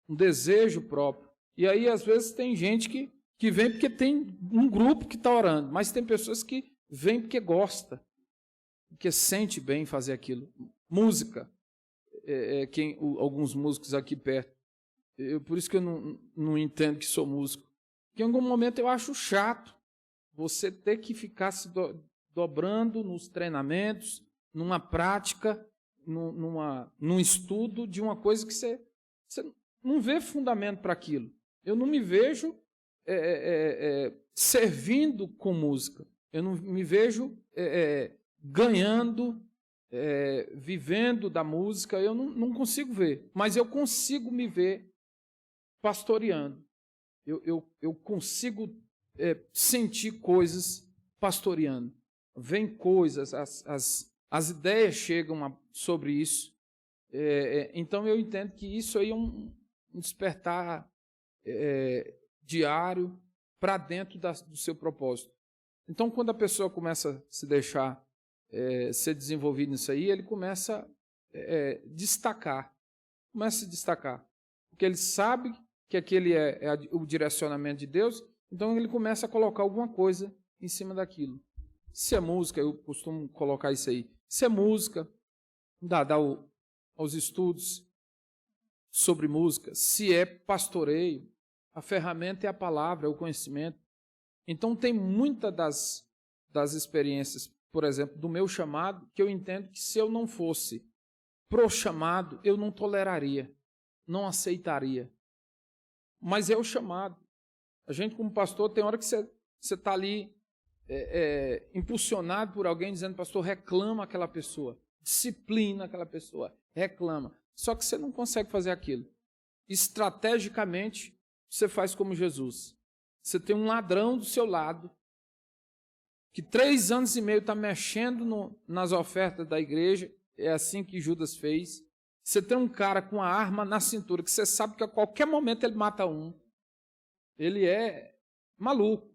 Um desejo próprio. E aí, às vezes, tem gente que vem porque tem um grupo que está orando. Mas tem pessoas que vêm porque gosta. Porque sente bem fazer aquilo. Música. Alguns músicos aqui perto. Por isso que eu não entendo que sou músico. Porque em algum momento eu acho chato você ter que ficar se dobrando nos treinamentos, numa prática, num estudo de uma coisa que você não vê fundamento para aquilo. Eu não me vejo servindo com música. Eu não me vejo ganhando, vivendo da música. Eu não consigo ver. Mas eu consigo me ver pastoreando. Eu consigo sentir coisas pastoreando. Vem coisas, as ideias chegam sobre isso. Então eu entendo que isso aí é um despertar diário para dentro do seu propósito. Então, quando a pessoa começa a se deixar ser desenvolvido nisso aí, ele começa a destacar. Começa a se destacar. Porque ele sabe que aquele é o direcionamento de Deus, então ele começa a colocar alguma coisa em cima daquilo. Se é música, eu costumo colocar isso aí. Se é música, dá aos estudos sobre música. Se é pastoreio, a ferramenta é a palavra, é o conhecimento. Então tem muitas das experiências, por exemplo, do meu chamado, que eu entendo que se eu não fosse pro chamado, eu não toleraria, não aceitaria. Mas é o chamado. A gente, como pastor, tem hora que você está ali impulsionado por alguém dizendo: pastor, reclama aquela pessoa, disciplina aquela pessoa, reclama. Só que você não consegue fazer aquilo. Estrategicamente, você faz como Jesus. Você tem um ladrão do seu lado, que 3 anos e meio está mexendo nas ofertas da igreja, é assim que Judas fez. Você tem um cara com a arma na cintura, que você sabe que a qualquer momento ele mata um. Ele é maluco.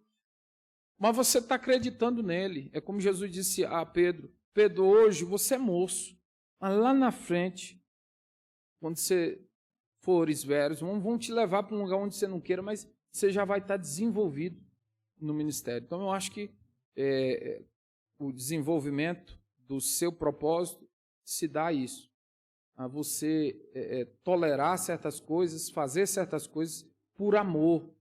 Mas você está acreditando nele. É como Jesus disse a Pedro: Pedro, hoje você é moço, mas lá na frente, quando você fores velho, vão te levar para um lugar onde você não queira, mas você já vai estar desenvolvido no ministério. Então, eu acho que o desenvolvimento do seu propósito se dá a isso, a você tolerar certas coisas, fazer certas coisas por amor,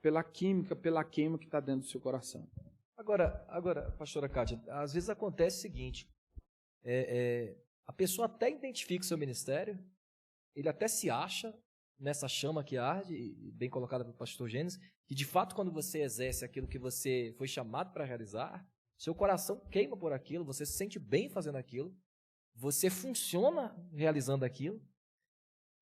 pela química, pela queima que está dentro do seu coração. Agora, pastora Kátia, às vezes acontece o seguinte, a pessoa até identifica o seu ministério, ele até se acha nessa chama que arde, bem colocada pelo pastor Gênesis, que de fato quando você exerce aquilo que você foi chamado para realizar, seu coração queima por aquilo, você se sente bem fazendo aquilo, você funciona realizando aquilo,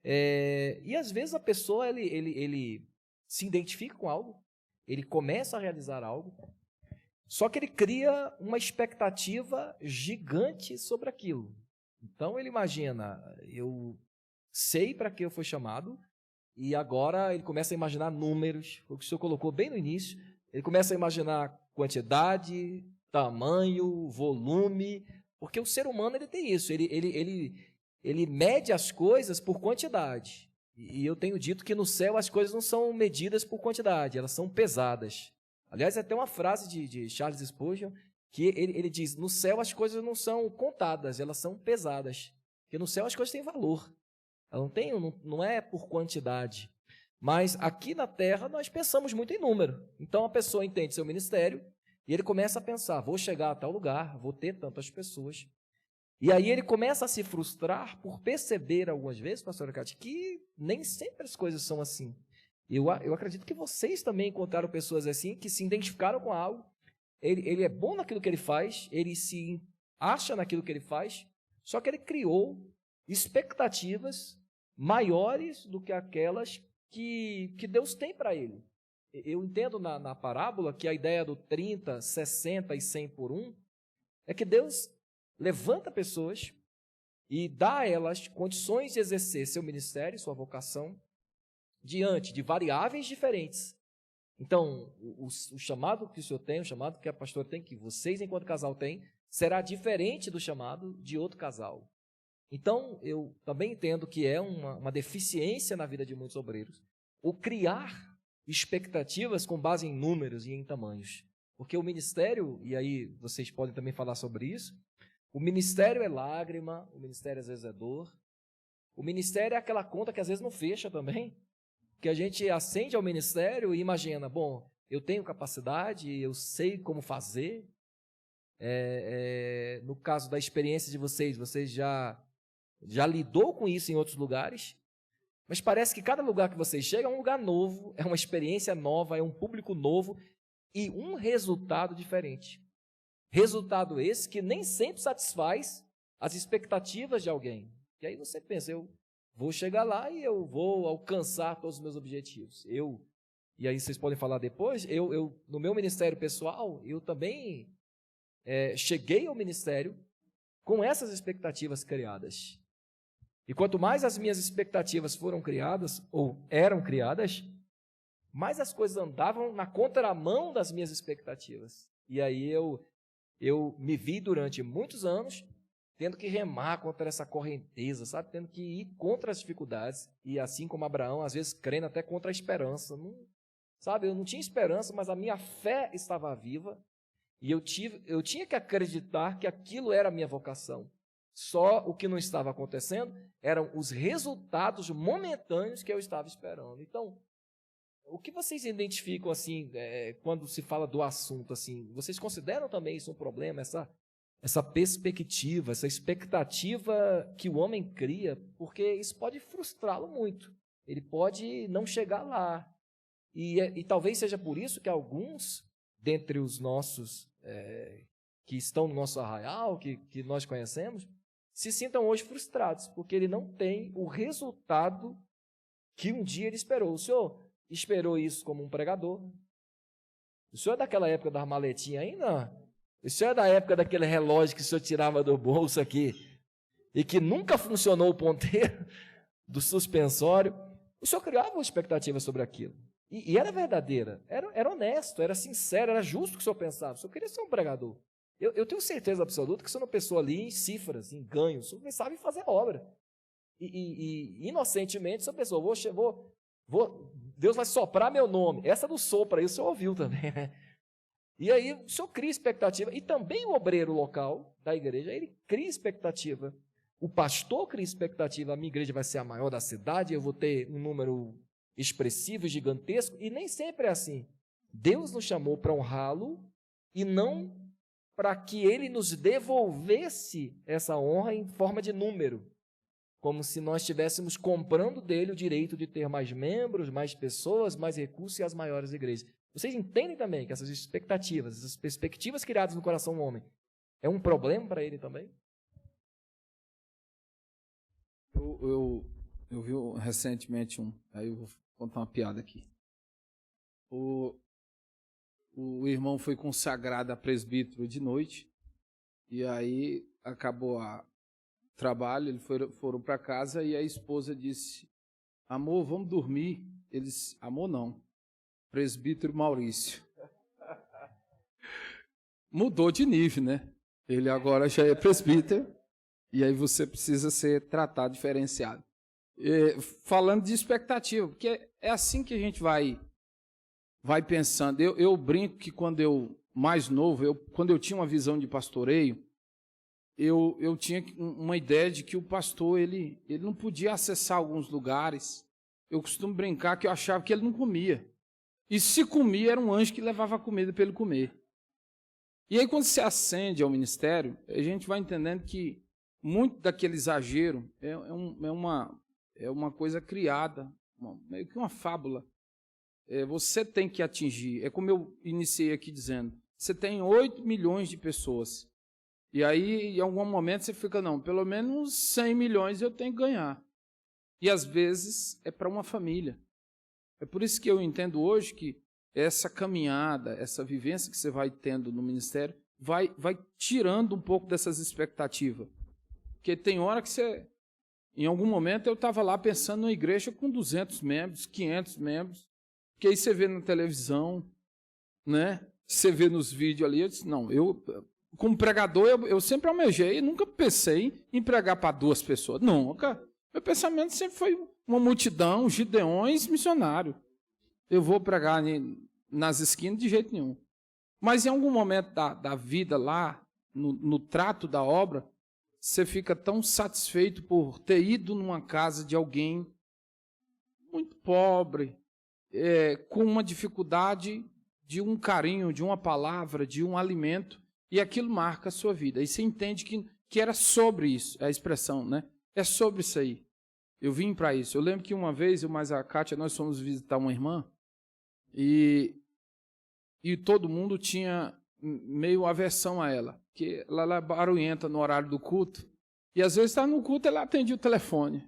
e às vezes a pessoa ele se identifica com algo, ele começa a realizar algo, só que ele cria uma expectativa gigante sobre aquilo. Então ele imagina, eu sei para que eu fui chamado, e agora ele começa a imaginar números, o que o senhor colocou bem no início, ele começa a imaginar quantidade, tamanho, volume, porque o ser humano ele tem isso, ele mede as coisas por quantidade, e eu tenho dito que no céu as coisas não são medidas por quantidade, elas são pesadas. Aliás, é até uma frase de Charles Spurgeon, que ele diz, no céu as coisas não são contadas, elas são pesadas, porque no céu as coisas têm valor. Ela não é por quantidade. Mas aqui na terra nós pensamos muito em número. Então a pessoa entende seu ministério e ele começa a pensar, vou chegar a tal lugar, vou ter tantas pessoas. E aí ele começa a se frustrar por perceber algumas vezes, pastora Cátia, que nem sempre as coisas são assim. Eu acredito que vocês também encontraram pessoas assim, que se identificaram com algo, ele é bom naquilo que ele faz, ele se acha naquilo que ele faz, só que ele criou expectativas maiores do que aquelas que Deus tem para ele. Eu entendo na parábola que a ideia do 30, 60 e 100 por 1 é que Deus levanta pessoas e dá a elas condições de exercer seu ministério, sua vocação, diante de variáveis diferentes. Então, o chamado que o senhor tem, o chamado que a pastora tem, que vocês, enquanto casal, têm, será diferente do chamado de outro casal. Então, eu também entendo que é uma deficiência na vida de muitos obreiros o criar expectativas com base em números e em tamanhos. Porque o ministério, e aí vocês podem também falar sobre isso, o ministério é lágrima, o ministério às vezes é dor, o ministério é aquela conta que às vezes não fecha também, que a gente acende ao ministério e imagina, bom, eu tenho capacidade, eu sei como fazer. No caso da experiência de vocês já lidou com isso em outros lugares, mas parece que cada lugar que vocês chegam é um lugar novo, é uma experiência nova, é um público novo e um resultado diferente. Resultado esse que nem sempre satisfaz as expectativas de alguém. E aí você pensa, eu vou chegar lá e eu vou alcançar todos os meus objetivos. E aí vocês podem falar depois, no meu ministério pessoal, eu também cheguei ao ministério com essas expectativas criadas. E quanto mais as minhas expectativas foram criadas, ou eram criadas, mais as coisas andavam na contramão das minhas expectativas. E aí eu me vi durante muitos anos tendo que remar contra essa correnteza, sabe? Tendo que ir contra as dificuldades. E assim como Abraão, às vezes crendo até contra a esperança. Sabe? Eu não tinha esperança, mas a minha fé estava viva. E eu tinha que acreditar que aquilo era a minha vocação. Só o que não estava acontecendo eram os resultados momentâneos que eu estava esperando. Então, o que vocês identificam assim, quando se fala do assunto? Assim, vocês consideram também isso um problema, essa perspectiva, essa expectativa que o homem cria? Porque isso pode frustrá-lo muito. Ele pode não chegar lá. E talvez seja por isso que alguns, dentre os nossos, que estão no nosso arraial, que nós conhecemos, se sintam hoje frustrados, porque ele não tem o resultado que um dia ele esperou. O senhor esperou isso como um pregador? O senhor é daquela época da maletinha ainda? O senhor é da época daquele relógio que o senhor tirava do bolso aqui e que nunca funcionou o ponteiro do suspensório? O senhor criava uma expectativa sobre aquilo. E era verdadeira, era honesto, era sincero, era justo o que o senhor pensava. O senhor queria ser um pregador. Eu tenho certeza absoluta que o senhor não pensou ali em cifras, em ganhos, o senhor pensava em fazer obra. E inocentemente o senhor pensou, Deus vai soprar meu nome. Essa do sopro aí o senhor ouviu também, né? E aí o senhor cria expectativa, e também o obreiro local da igreja, ele cria expectativa. O pastor cria expectativa, a minha igreja vai ser a maior da cidade, eu vou ter um número expressivo, gigantesco, e nem sempre é assim. Deus nos chamou para honrá-lo e não para que ele nos devolvesse essa honra em forma de número, como se nós estivéssemos comprando dele o direito de ter mais membros, mais pessoas, mais recursos e as maiores igrejas. Vocês entendem também que essas expectativas, essas perspectivas criadas no coração do homem, é um problema para ele também? Eu vi recentemente aí eu vou contar uma piada aqui. O irmão foi consagrado a presbítero de noite, e aí acabou o trabalho, eles foram para casa, e a esposa disse: amor, vamos dormir. Eles: amor não, presbítero Maurício. Mudou de nível, né? Ele agora já é presbítero, e aí você precisa ser tratado diferenciado. Falando de expectativa, porque é assim que a gente vai pensando. Eu brinco que quando eu, mais novo, quando eu tinha uma visão de pastoreio, eu tinha uma ideia de que o pastor ele não podia acessar alguns lugares. Eu costumo brincar que eu achava que ele não comia. E se comia, era um anjo que levava a comida para ele comer. E aí, quando se ascende ao ministério, a gente vai entendendo que muito daquele exagero é uma coisa criada, meio que uma fábula. Você tem que atingir, é como eu iniciei aqui dizendo, você tem 8 milhões de pessoas, e aí em algum momento você fica, não, pelo menos 100 milhões eu tenho que ganhar, e às vezes é para uma família. É por isso que eu entendo hoje que essa caminhada, essa vivência que você vai tendo no ministério, vai tirando um pouco dessas expectativas, porque tem hora que você, em algum momento eu estava lá pensando numa igreja com 200 membros, 500 membros, que aí você vê na televisão, né? Você vê nos vídeos ali, eu disse, não, como pregador, eu sempre almejei, nunca pensei em pregar para 2 pessoas, nunca. Meu pensamento sempre foi uma multidão, gideões, missionário. Eu vou pregar nas esquinas de jeito nenhum. Mas em algum momento da vida lá, no trato da obra, você fica tão satisfeito por ter ido numa casa de alguém muito pobre, com uma dificuldade de um carinho, de uma palavra, de um alimento, e aquilo marca a sua vida. E você entende que era sobre isso, a expressão, né? É sobre isso aí. Eu vim para isso. Eu lembro que uma vez, eu mais a Kátia, nós fomos visitar uma irmã, e todo mundo tinha meio aversão a ela, porque ela é barulhenta no horário do culto, e às vezes está no culto, ela atendia o telefone.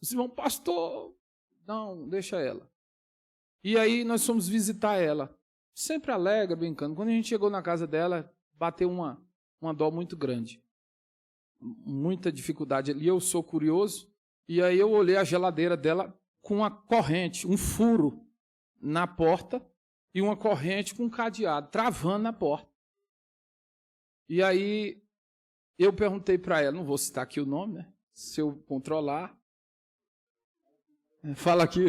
Os irmãos, pastor, não, deixa ela. E aí nós fomos visitar ela, sempre alegre, brincando. Quando a gente chegou na casa dela, bateu uma dó muito grande, muita dificuldade ali. Eu sou curioso, e aí eu olhei a geladeira dela com uma corrente, um furo na porta, e uma corrente com um cadeado, travando na porta. E aí eu perguntei para ela, não vou citar aqui o nome, né? Se eu controlar, fala aqui.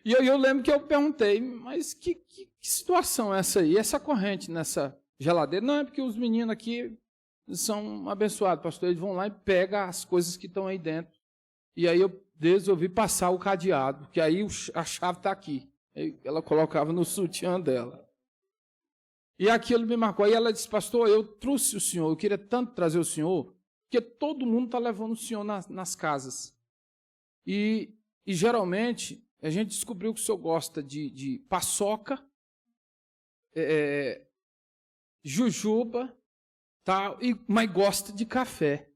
E aí eu lembro que eu perguntei, mas que situação é essa aí? Essa corrente nessa geladeira? Não, é porque os meninos aqui são abençoados, pastor, eles vão lá e pegam as coisas que estão aí dentro. E aí eu resolvi passar o cadeado, porque aí a chave está aqui. Ela colocava no sutiã dela. E aquilo me marcou. Aí ela disse, pastor, eu trouxe o senhor, eu queria tanto trazer o senhor, porque todo mundo está levando o senhor nas casas. E geralmente, a gente descobriu que o senhor gosta de paçoca, jujuba, tal, mas gosta de café.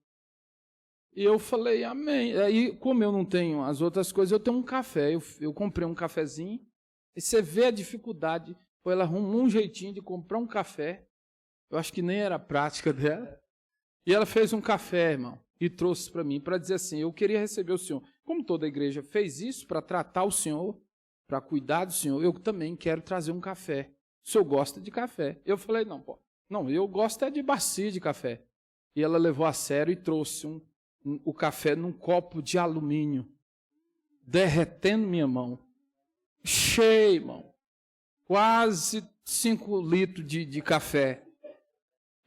E eu falei, amém. Aí, como eu não tenho as outras coisas, eu tenho um café. Eu comprei um cafezinho, e você vê a dificuldade. Ela arrumou um jeitinho de comprar um café. Eu acho que nem era a prática dela. E ela fez um café, irmão, e trouxe para mim, para dizer assim, eu queria receber o senhor. Como toda a igreja fez isso para tratar o senhor, para cuidar do senhor, eu também quero trazer um café. O senhor gosta de café? Eu falei, não, pô, não, eu gosto é de bacia de café. E ela levou a sério e trouxe o café num copo de alumínio, derretendo minha mão. Cheio, irmão. Quase 5 litros de café.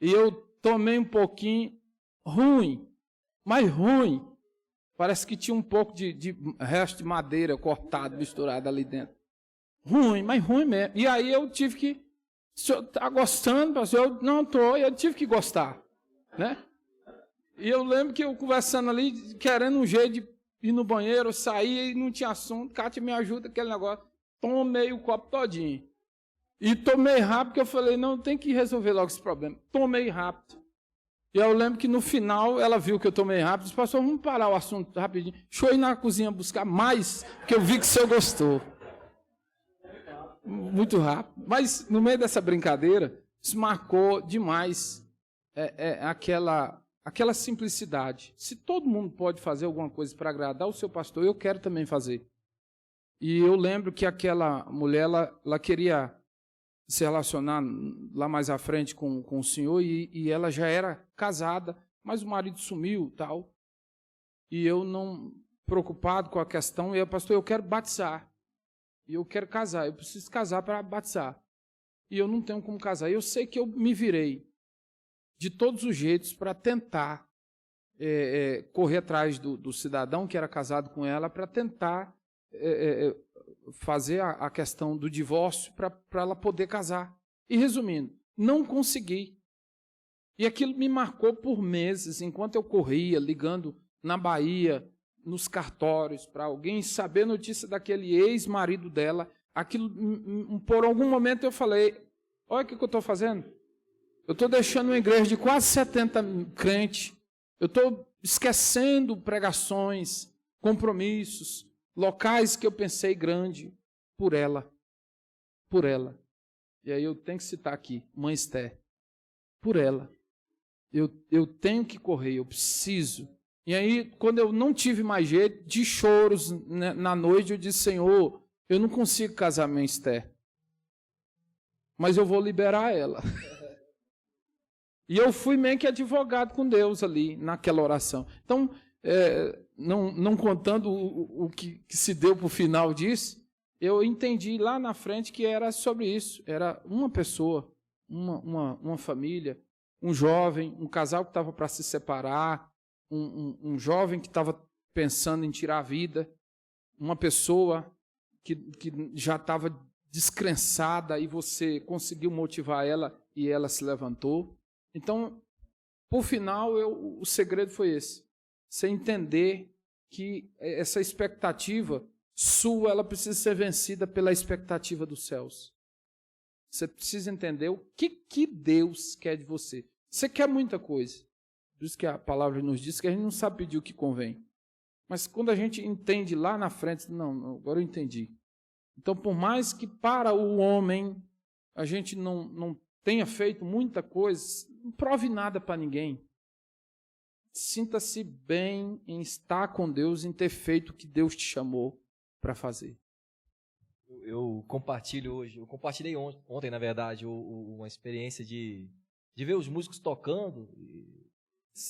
E eu tomei um pouquinho, ruim, mas ruim. Parece que tinha um pouco de resto de madeira cortado, misturado ali dentro. Ruim, mas ruim mesmo. E aí eu tive que, o senhor está gostando, pastor? Eu não estou, eu tive que gostar. Né? E eu lembro que eu conversando ali, querendo um jeito de ir no banheiro, eu saía e não tinha assunto. Cátia, me ajuda aquele negócio. Tomei o copo todinho. E tomei rápido, porque eu falei, não, tem que resolver logo esse problema. Tomei rápido. E eu lembro que no final, ela viu que eu tomei rápido, disse, pastor, vamos parar o assunto rapidinho. Deixa eu ir na cozinha buscar mais, porque eu vi que o senhor gostou. Muito rápido. Mas no meio dessa brincadeira, isso marcou demais aquela simplicidade. Se todo mundo pode fazer alguma coisa para agradar o seu pastor, eu quero também fazer. E eu lembro que aquela mulher, ela queria se relacionar lá mais à frente com o senhor, e ela já era casada, mas o marido sumiu, tal. E eu não preocupado com a questão, e eu, pastor, eu quero batizar. E eu quero casar, eu preciso casar para batizar. E eu não tenho como casar. Eu sei que eu me virei de todos os jeitos para tentar correr atrás do cidadão que era casado com ela, para tentar fazer a questão do divórcio para ela poder casar. E resumindo, não consegui. E aquilo me marcou por meses, enquanto eu corria, ligando na Bahia, nos cartórios, para alguém saber a notícia daquele ex-marido dela. Aquilo, por algum momento eu falei, olha o que eu estou fazendo. Eu estou deixando uma igreja de quase 70 crentes, eu estou esquecendo pregações, compromissos, locais que eu pensei grande, por ela. Por ela. E aí eu tenho que citar aqui, Mãe Esther. Por ela. Eu tenho que correr, eu preciso. E aí, quando eu não tive mais jeito, de choros na noite, eu disse, Senhor, eu não consigo casar minha Esther. Mas eu vou liberar ela. E eu fui meio que advogado com Deus ali, naquela oração. Então, não contando o que se deu para o final disso, eu entendi lá na frente que era sobre isso. Era uma pessoa, uma família, um jovem, um casal que estava para se separar, um jovem que estava pensando em tirar a vida, uma pessoa que já estava descrençada e você conseguiu motivar ela e ela se levantou. Então, por final, o segredo foi esse. Você entender que essa expectativa sua, ela precisa ser vencida pela expectativa dos céus. Você precisa entender o que Deus quer de você. Você quer muita coisa. Por isso que a palavra nos diz que a gente não sabe pedir o que convém. Mas quando a gente entende lá na frente, não, agora eu entendi. Então, por mais que para o homem a gente não tenha feito muita coisa, não prove nada para ninguém. Sinta-se bem em estar com Deus, em ter feito o que Deus te chamou para fazer. Eu compartilhei ontem, na verdade, uma experiência de ver os músicos tocando,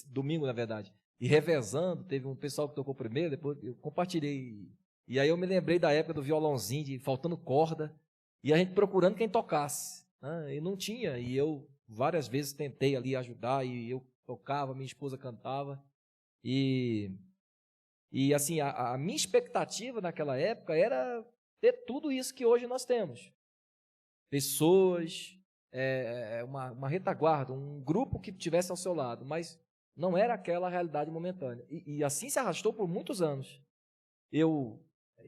domingo, na verdade, e revezando. Teve um pessoal que tocou primeiro, depois eu compartilhei. E aí eu me lembrei da época do violãozinho, faltando corda, e a gente procurando quem tocasse. Né? E não tinha, e eu várias vezes tentei ali ajudar, e eu tocava, minha esposa cantava, e assim, a minha expectativa naquela época era ter tudo isso que hoje nós temos. Pessoas, uma retaguarda, um grupo que estivesse ao seu lado, mas não era aquela realidade momentânea. E assim se arrastou por muitos anos. Eu,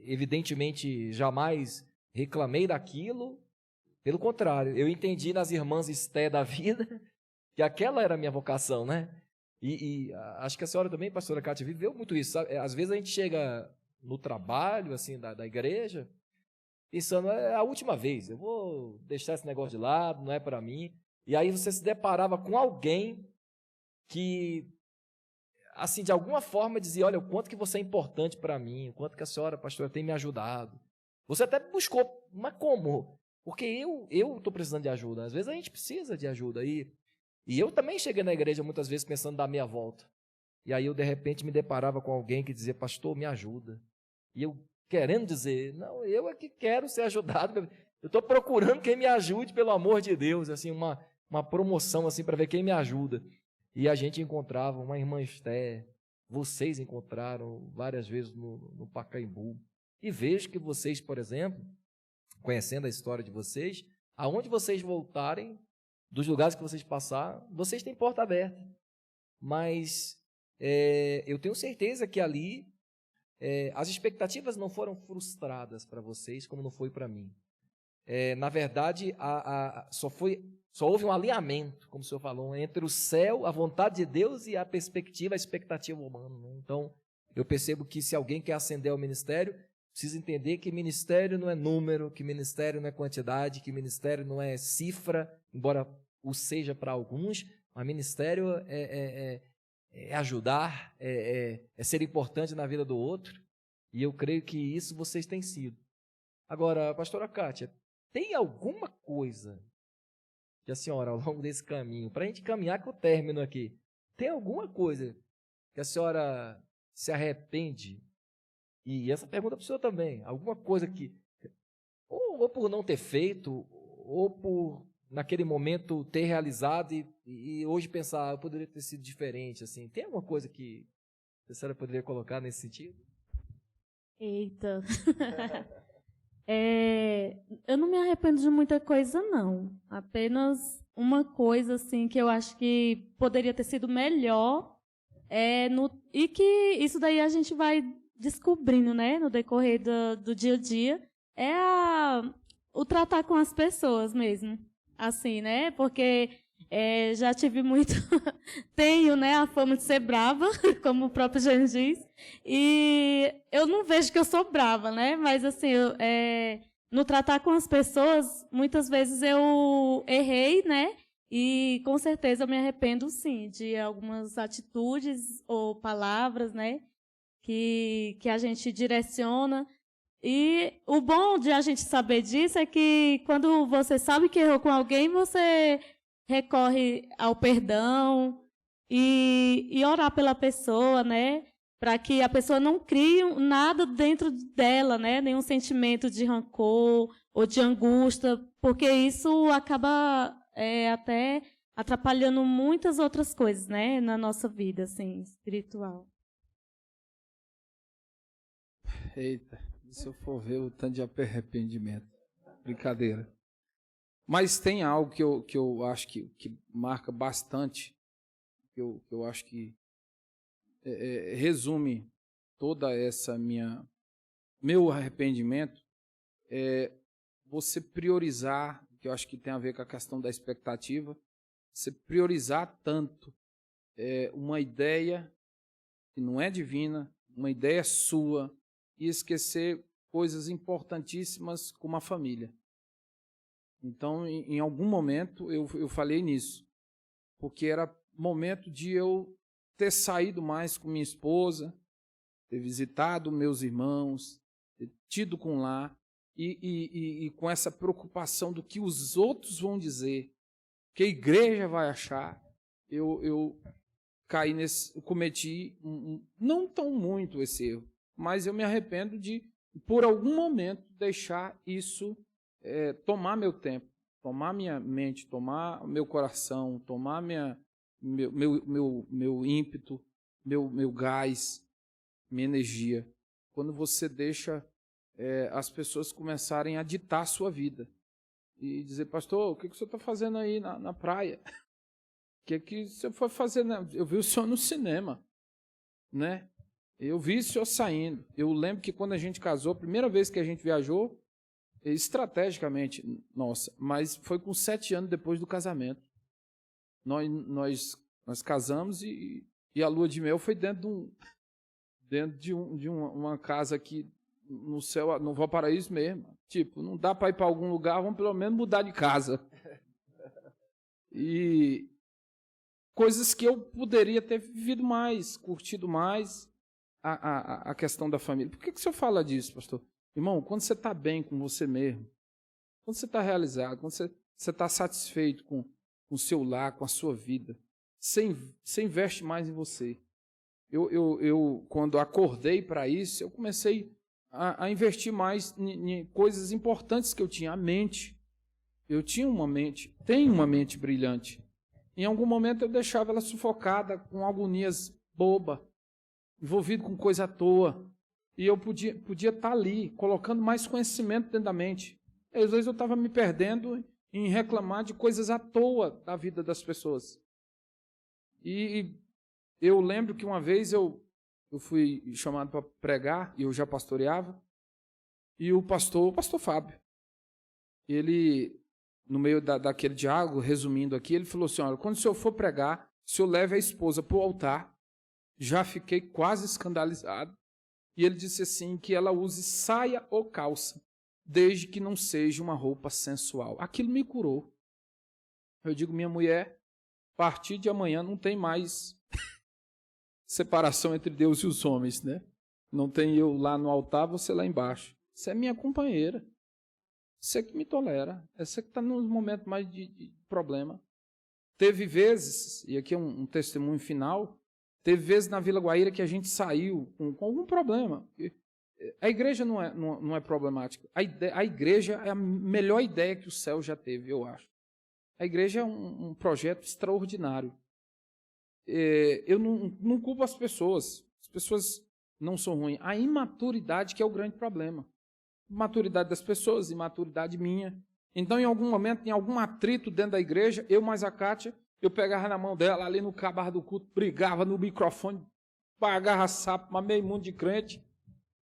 evidentemente, jamais reclamei daquilo, pelo contrário, eu entendi nas irmãs Esté da vida que aquela era a minha vocação, né? E acho que a senhora também, pastora Cátia, viveu muito isso, sabe? Às vezes a gente chega no trabalho, assim, da igreja, pensando, é a última vez, eu vou deixar esse negócio de lado, não é para mim. E aí você se deparava com alguém que, assim, de alguma forma dizia, olha, o quanto que você é importante para mim, o quanto que a senhora, pastora, tem me ajudado. Você até buscou, mas como? Porque eu estou precisando de ajuda. Às vezes a gente precisa de ajuda. E eu também cheguei na igreja muitas vezes pensando em dar meia volta. E aí eu, de repente, me deparava com alguém que dizia, pastor, me ajuda. E eu querendo dizer, não, eu é que quero ser ajudado. Eu estou procurando quem me ajude, pelo amor de Deus. Assim, uma promoção assim, para ver quem me ajuda. E a gente encontrava uma irmã Esther. Vocês encontraram várias vezes no Pacaembu. E vejo que vocês, por exemplo, conhecendo a história de vocês, aonde vocês voltarem, dos lugares que vocês passaram, vocês têm porta aberta. Mas eu tenho certeza que ali as expectativas não foram frustradas para vocês, como não foi para mim. Na verdade, só houve um alinhamento, como o senhor falou, entre o céu, a vontade de Deus e a perspectiva, a expectativa humana. Né? Então, eu percebo que se alguém quer ascender ao ministério, precisa entender que ministério não é número, que ministério não é quantidade, que ministério não é cifra, embora o seja para alguns, mas ministério é ajudar, é ser importante na vida do outro, e eu creio que isso vocês têm sido. Agora, pastora Kátia, tem alguma coisa que a senhora, ao longo desse caminho, para a gente caminhar com o término aqui, tem alguma coisa que a senhora se arrepende? E essa pergunta para o senhor também, alguma coisa que, ou por não ter feito, ou por naquele momento ter realizado e hoje pensar, eu poderia ter sido diferente, assim. Tem alguma coisa que a senhora poderia colocar nesse sentido? Eita. Eu não me arrependo de muita coisa, não. Apenas uma coisa, assim, que eu acho que poderia ter sido melhor, e que isso daí a gente vai descobrindo, né, no decorrer do dia a dia, o tratar com as pessoas mesmo. Assim, né? Porque já tive muito... tenho, né, a fama de ser brava, como o próprio Jean diz, e eu não vejo que eu sou brava, né? Mas, assim, no tratar com as pessoas, muitas vezes eu errei, né? E, com certeza, eu me arrependo, sim, de algumas atitudes ou palavras, né? Que a gente direciona. E o bom de a gente saber disso é que quando você sabe que errou com alguém, você recorre ao perdão e orar pela pessoa, né? Para que a pessoa não crie nada dentro dela, né? Nenhum sentimento de rancor ou de angústia, porque isso acaba até atrapalhando muitas outras coisas, né? Na nossa vida, assim, espiritual. Eita. Se eu for ver o tanto de arrependimento. Brincadeira. Mas tem algo que eu acho que marca bastante, que eu acho que resume toda essa meu arrependimento, você priorizar, que eu acho que tem a ver com a questão da expectativa, você priorizar tanto uma ideia que não é divina, uma ideia sua, e esquecer coisas importantíssimas como a família. Então, em algum momento, eu falei nisso, porque era momento de eu ter saído mais com minha esposa, ter visitado meus irmãos, ter tido com lá, e com essa preocupação do que os outros vão dizer, que a igreja vai achar, eu caí cometi não tão muito esse erro, mas eu me arrependo de, por algum momento, deixar isso tomar meu tempo, tomar minha mente, tomar meu coração, tomar meu ímpeto, meu gás, minha energia. Quando você deixa as pessoas começarem a ditar a sua vida e dizer, pastor, o que o senhor está fazendo aí na praia? O que o senhor foi fazer? Eu vi o senhor no cinema, né? Eu vi o senhor saindo. Eu lembro que quando a gente casou, a primeira vez que a gente viajou, estrategicamente, nossa, mas foi com 7 anos depois do casamento. Nós casamos e a lua de mel foi dentro de uma casa aqui no céu, no Valparaíso mesmo. Tipo, não dá para ir para algum lugar, vamos pelo menos mudar de casa. E coisas que eu poderia ter vivido mais, curtido mais, a questão da família. Por que o senhor fala disso, pastor? Irmão, quando você está bem com você mesmo, quando você está realizado, quando você está satisfeito com o seu lar, com a sua vida, você investe mais em você. Eu quando acordei para isso, eu comecei a investir mais em coisas importantes que eu tinha. A mente. Eu tinha uma mente, tenho uma mente brilhante. Em algum momento eu deixava ela sufocada com agonias bobas, envolvido com coisa à toa. E eu podia estar ali, colocando mais conhecimento dentro da mente. E às vezes eu estava me perdendo em reclamar de coisas à toa da vida das pessoas. E eu lembro que uma vez eu fui chamado para pregar, e eu já pastoreava, e o pastor Fábio, ele, no meio daquele diálogo, resumindo aqui, ele falou assim, olha, quando o senhor for pregar, o senhor leve a esposa para o altar. Já fiquei quase escandalizado. E ele disse assim, que ela use saia ou calça, desde que não seja uma roupa sensual. Aquilo me curou. Eu digo, minha mulher, a partir de amanhã não tem mais separação entre Deus e os homens, né? Não tem eu lá no altar, você lá embaixo. Você é minha companheira. Você que me tolera. Você que está nos momentos mais de problema. Teve vezes, e aqui é um testemunho final, teve vezes na Vila Guaíra que a gente saiu com algum problema. A igreja não é problemática. A igreja é a melhor ideia que o céu já teve, eu acho. A igreja é um projeto extraordinário. Eu não culpo as pessoas não são ruins. A imaturidade que é o grande problema. Maturidade das pessoas, imaturidade minha. Então, em algum momento, em algum atrito dentro da igreja, eu mais a Kátia, eu pegava na mão dela, ali no cabarro do culto, brigava no microfone, pagava sapo, mas meio mundo de crente.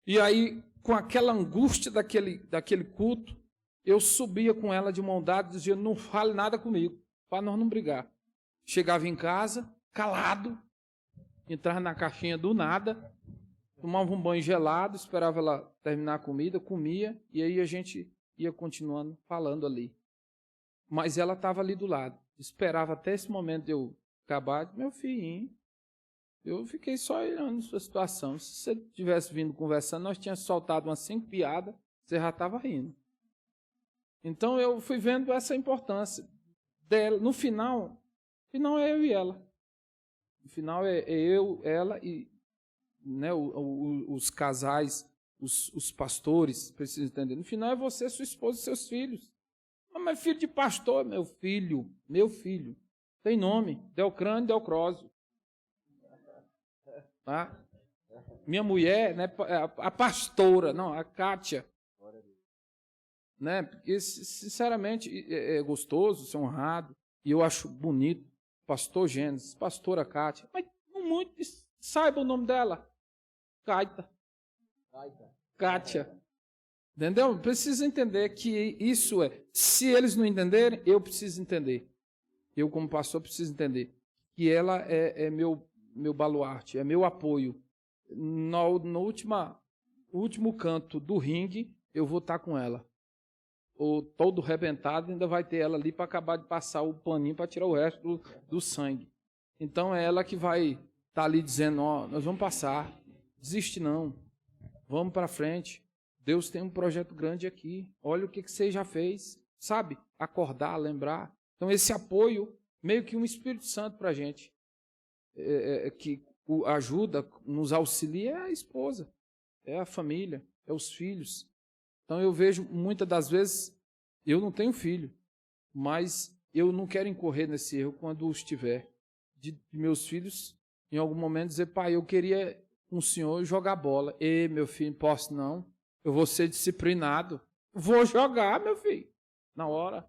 E aí, com aquela angústia daquele culto, eu subia com ela de mão dada e dizia, não fale nada comigo, para nós não brigar. Chegava em casa, calado, entrava na caixinha do nada, tomava um banho gelado, esperava ela terminar a comida, comia, e aí a gente ia continuando falando ali. Mas ela estava ali do lado. Esperava até esse momento de eu acabar. Meu filhinho, eu fiquei só olhando a sua situação. Se você tivesse vindo conversando, nós tínhamos soltado umas 5 piadas, você já estava rindo. Então eu fui vendo essa importância dela. No final é eu e ela. No final é eu, ela e, né, os casais, os pastores, precisam entender. No final é você, sua esposa e seus filhos. Mas filho de pastor, meu filho. Tem nome, Delcrânio, Delcrósio. Tá? Minha mulher, né, a pastora, não, a Kátia. Né, porque, sinceramente, é gostoso ser honrado, e eu acho bonito, pastor Gênesis, pastora Kátia, mas não muito, saiba o nome dela, Kátia. Entendeu? Precisa entender que isso se eles não entenderem, eu preciso entender. Eu, como pastor, preciso entender que ela é meu baluarte, é meu apoio. No último canto do ringue, eu vou estar com ela. Ou todo rebentado, ainda vai ter ela ali para acabar de passar o paninho para tirar o resto do sangue. Então é ela que vai estar ali dizendo, ó, nós vamos passar, desiste não, vamos para frente. Deus tem um projeto grande aqui. Olha o que você já fez. Sabe? Acordar, lembrar. Então, esse apoio, meio que um Espírito Santo para a gente, que ajuda, nos auxilia, é a esposa, é a família, é os filhos. Então, eu vejo, muitas das vezes, eu não tenho filho, mas eu não quero incorrer nesse erro quando os tiver. De meus filhos, em algum momento, dizer, pai, eu queria com o senhor jogar bola. E, meu filho, posso não? Eu vou ser disciplinado. Vou jogar, meu filho, na hora.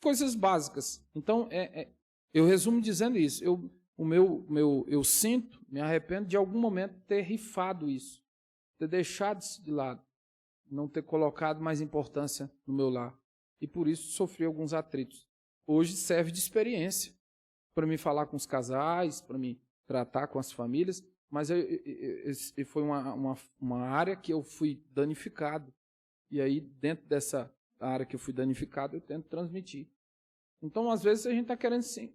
Coisas básicas. Então, eu resumo dizendo isso. Eu sinto, me arrependo de algum momento ter rifado isso. Ter deixado isso de lado. Não ter colocado mais importância no meu lar. E por isso sofri alguns atritos. Hoje serve de experiência. Para me falar com os casais, para me tratar com as famílias. Mas foi uma área que eu fui danificado. E aí, dentro dessa área que eu fui danificado, eu tento transmitir. Então, às vezes, a gente está querendo, sim,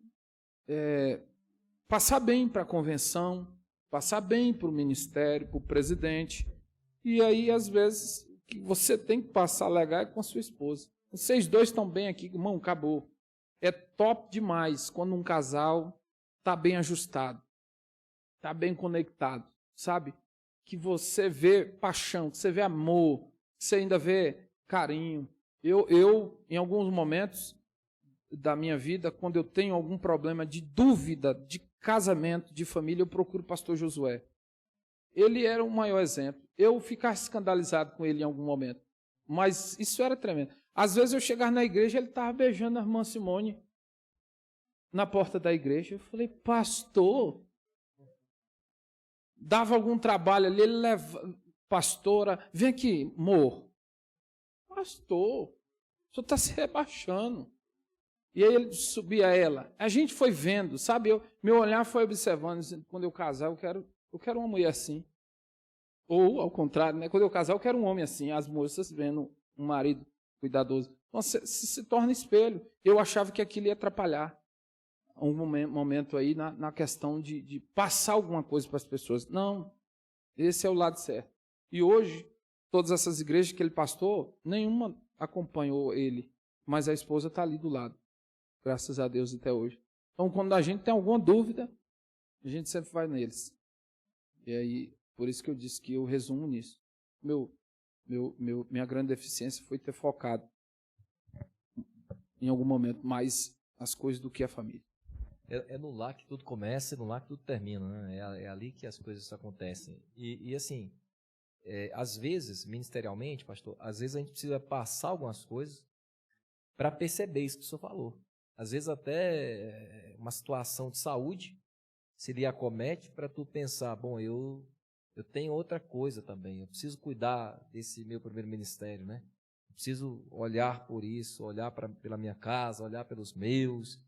passar bem para a convenção, passar bem para o ministério, para o presidente, E aí, às vezes, que você tem que passar legal é com a sua esposa. Vocês dois estão bem aqui, irmão, acabou. É top demais quando um casal está bem ajustado, está bem conectado, sabe? Que você vê paixão, que você vê amor, que você ainda vê carinho. Eu, em alguns momentos da minha vida, quando eu tenho algum problema de dúvida, de casamento, de família, eu procuro o pastor Josué. Ele era o maior exemplo. Eu ficava escandalizado com ele em algum momento, mas isso era tremendo. Às vezes eu chegava na igreja, ele estava beijando a irmã Simone na porta da igreja. Eu falei, pastor, dava algum trabalho ali, ele leva, pastora, vem aqui, amor. Pastor, o senhor está se rebaixando. E aí ele subia ela. A gente foi vendo, sabe? Meu olhar foi observando, quando eu casar, eu quero uma mulher assim. Ou, ao contrário, né? Quando eu casar, eu quero um homem assim. As moças vendo um marido cuidadoso. Então, se torna espelho. Eu achava que aquilo ia atrapalhar um momento aí na questão de passar alguma coisa para as pessoas. Não, esse é o lado certo. E hoje, todas essas igrejas que ele pastor, nenhuma acompanhou ele, mas a esposa está ali do lado. Graças a Deus até hoje. Então, quando a gente tem alguma dúvida, a gente sempre vai neles. E aí, por isso que eu disse que eu resumo nisso. Minha grande deficiência foi ter focado em algum momento mais as coisas do que a família. É no lar que tudo começa e no lar que tudo termina, né? É ali que as coisas acontecem. E assim, às vezes, ministerialmente, pastor, às vezes a gente precisa passar algumas coisas para perceber isso que o senhor falou. Às vezes até uma situação de saúde se lhe acomete para tu pensar, bom, eu tenho outra coisa também, eu preciso cuidar desse meu primeiro ministério, né? Eu preciso olhar por isso, olhar pela minha casa, olhar pelos meus.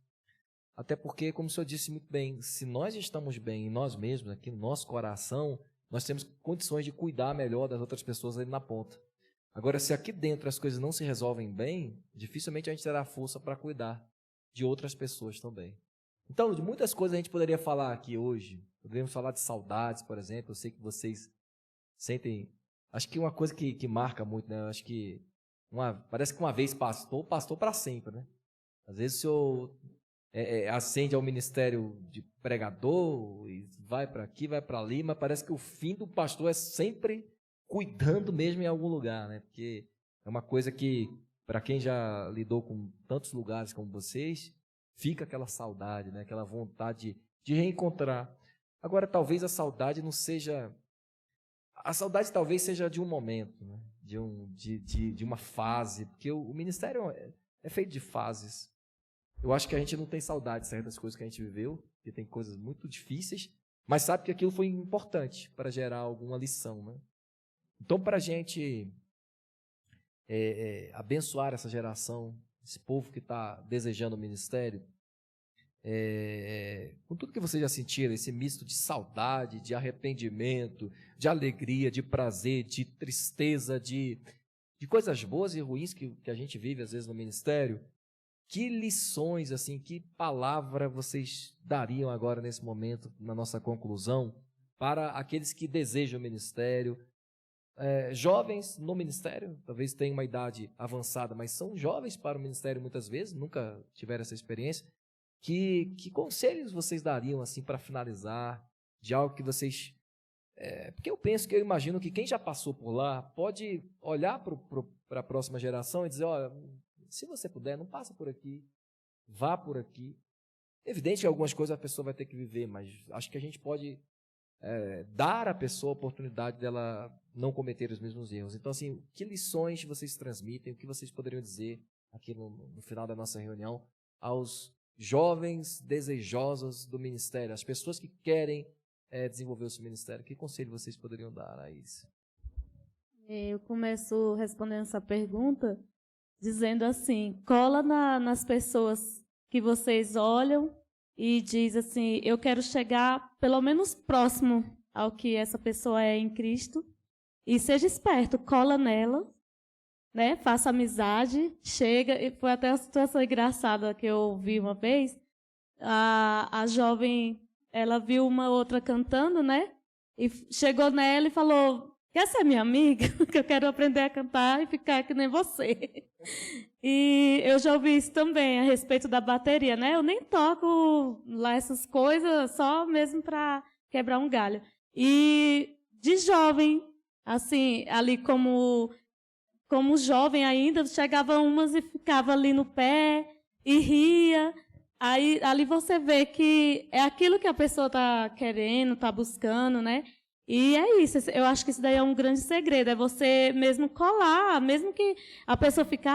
Até porque, como o senhor disse muito bem, se nós estamos bem em nós mesmos, aqui no nosso coração, nós temos condições de cuidar melhor das outras pessoas ali na ponta. Agora, se aqui dentro as coisas não se resolvem bem, dificilmente a gente terá força para cuidar de outras pessoas também. Então, de muitas coisas a gente poderia falar aqui hoje. Poderíamos falar de saudades, por exemplo. Eu sei que vocês sentem... Acho que uma coisa que marca muito, né? Acho que parece que uma vez pastor para sempre, né? Às vezes o senhor ascende ao ministério de pregador e vai para aqui, vai para ali, mas parece que o fim do pastor é sempre cuidando mesmo em algum lugar, né? Porque é uma coisa que, para quem já lidou com tantos lugares como vocês, fica aquela saudade, né? Aquela vontade de reencontrar. Agora, talvez a saudade não seja... A saudade talvez seja de um momento, né? de uma fase, porque o ministério é feito de fases. Eu acho que a gente não tem saudade de certas coisas que a gente viveu, porque tem coisas muito difíceis, mas sabe que aquilo foi importante para gerar alguma lição, né? Então, para a gente abençoar essa geração, esse povo que está desejando o ministério, com tudo que vocês já sentiram, esse misto de saudade, de arrependimento, de alegria, de prazer, de tristeza, de coisas boas e ruins que a gente vive às vezes no ministério, que lições, assim, que palavra vocês dariam agora nesse momento, na nossa conclusão, para aqueles que desejam o ministério, jovens no ministério, talvez tenham uma idade avançada, mas são jovens para o ministério muitas vezes, nunca tiveram essa experiência. Que conselhos vocês dariam assim para finalizar, de algo que vocês... porque eu imagino que quem já passou por lá pode olhar para a próxima geração e dizer, olha, se você puder, não passa por aqui, vá por aqui. Evidente que algumas coisas a pessoa vai ter que viver, mas acho que a gente pode dar à pessoa a oportunidade dela não cometer os mesmos erros. Então, assim, que lições vocês transmitem, o que vocês poderiam dizer aqui no final da nossa reunião aos jovens desejosos do ministério, as pessoas que querem desenvolver o seu ministério? Que conselho vocês poderiam dar a isso? Eu começo respondendo essa pergunta dizendo assim, cola nas pessoas que vocês olham e diz assim, eu quero chegar pelo menos próximo ao que essa pessoa é em Cristo, e seja esperto, cola nela, né? Faça amizade, chega, e foi até uma situação engraçada que eu vi uma vez, a jovem, ela viu uma outra cantando, né? E chegou nela e falou, quer ser minha amiga? Que eu quero aprender a cantar e ficar que nem você. E eu já ouvi isso também a respeito da bateria, né? Eu nem toco lá essas coisas só mesmo para quebrar um galho. E de jovem, assim, ali como jovem ainda, chegava umas e ficava ali no pé e ria. Aí ali você vê que é aquilo que a pessoa está querendo, está buscando, né? E é isso, eu acho que isso daí é um grande segredo, é você mesmo colar, mesmo que a pessoa fique,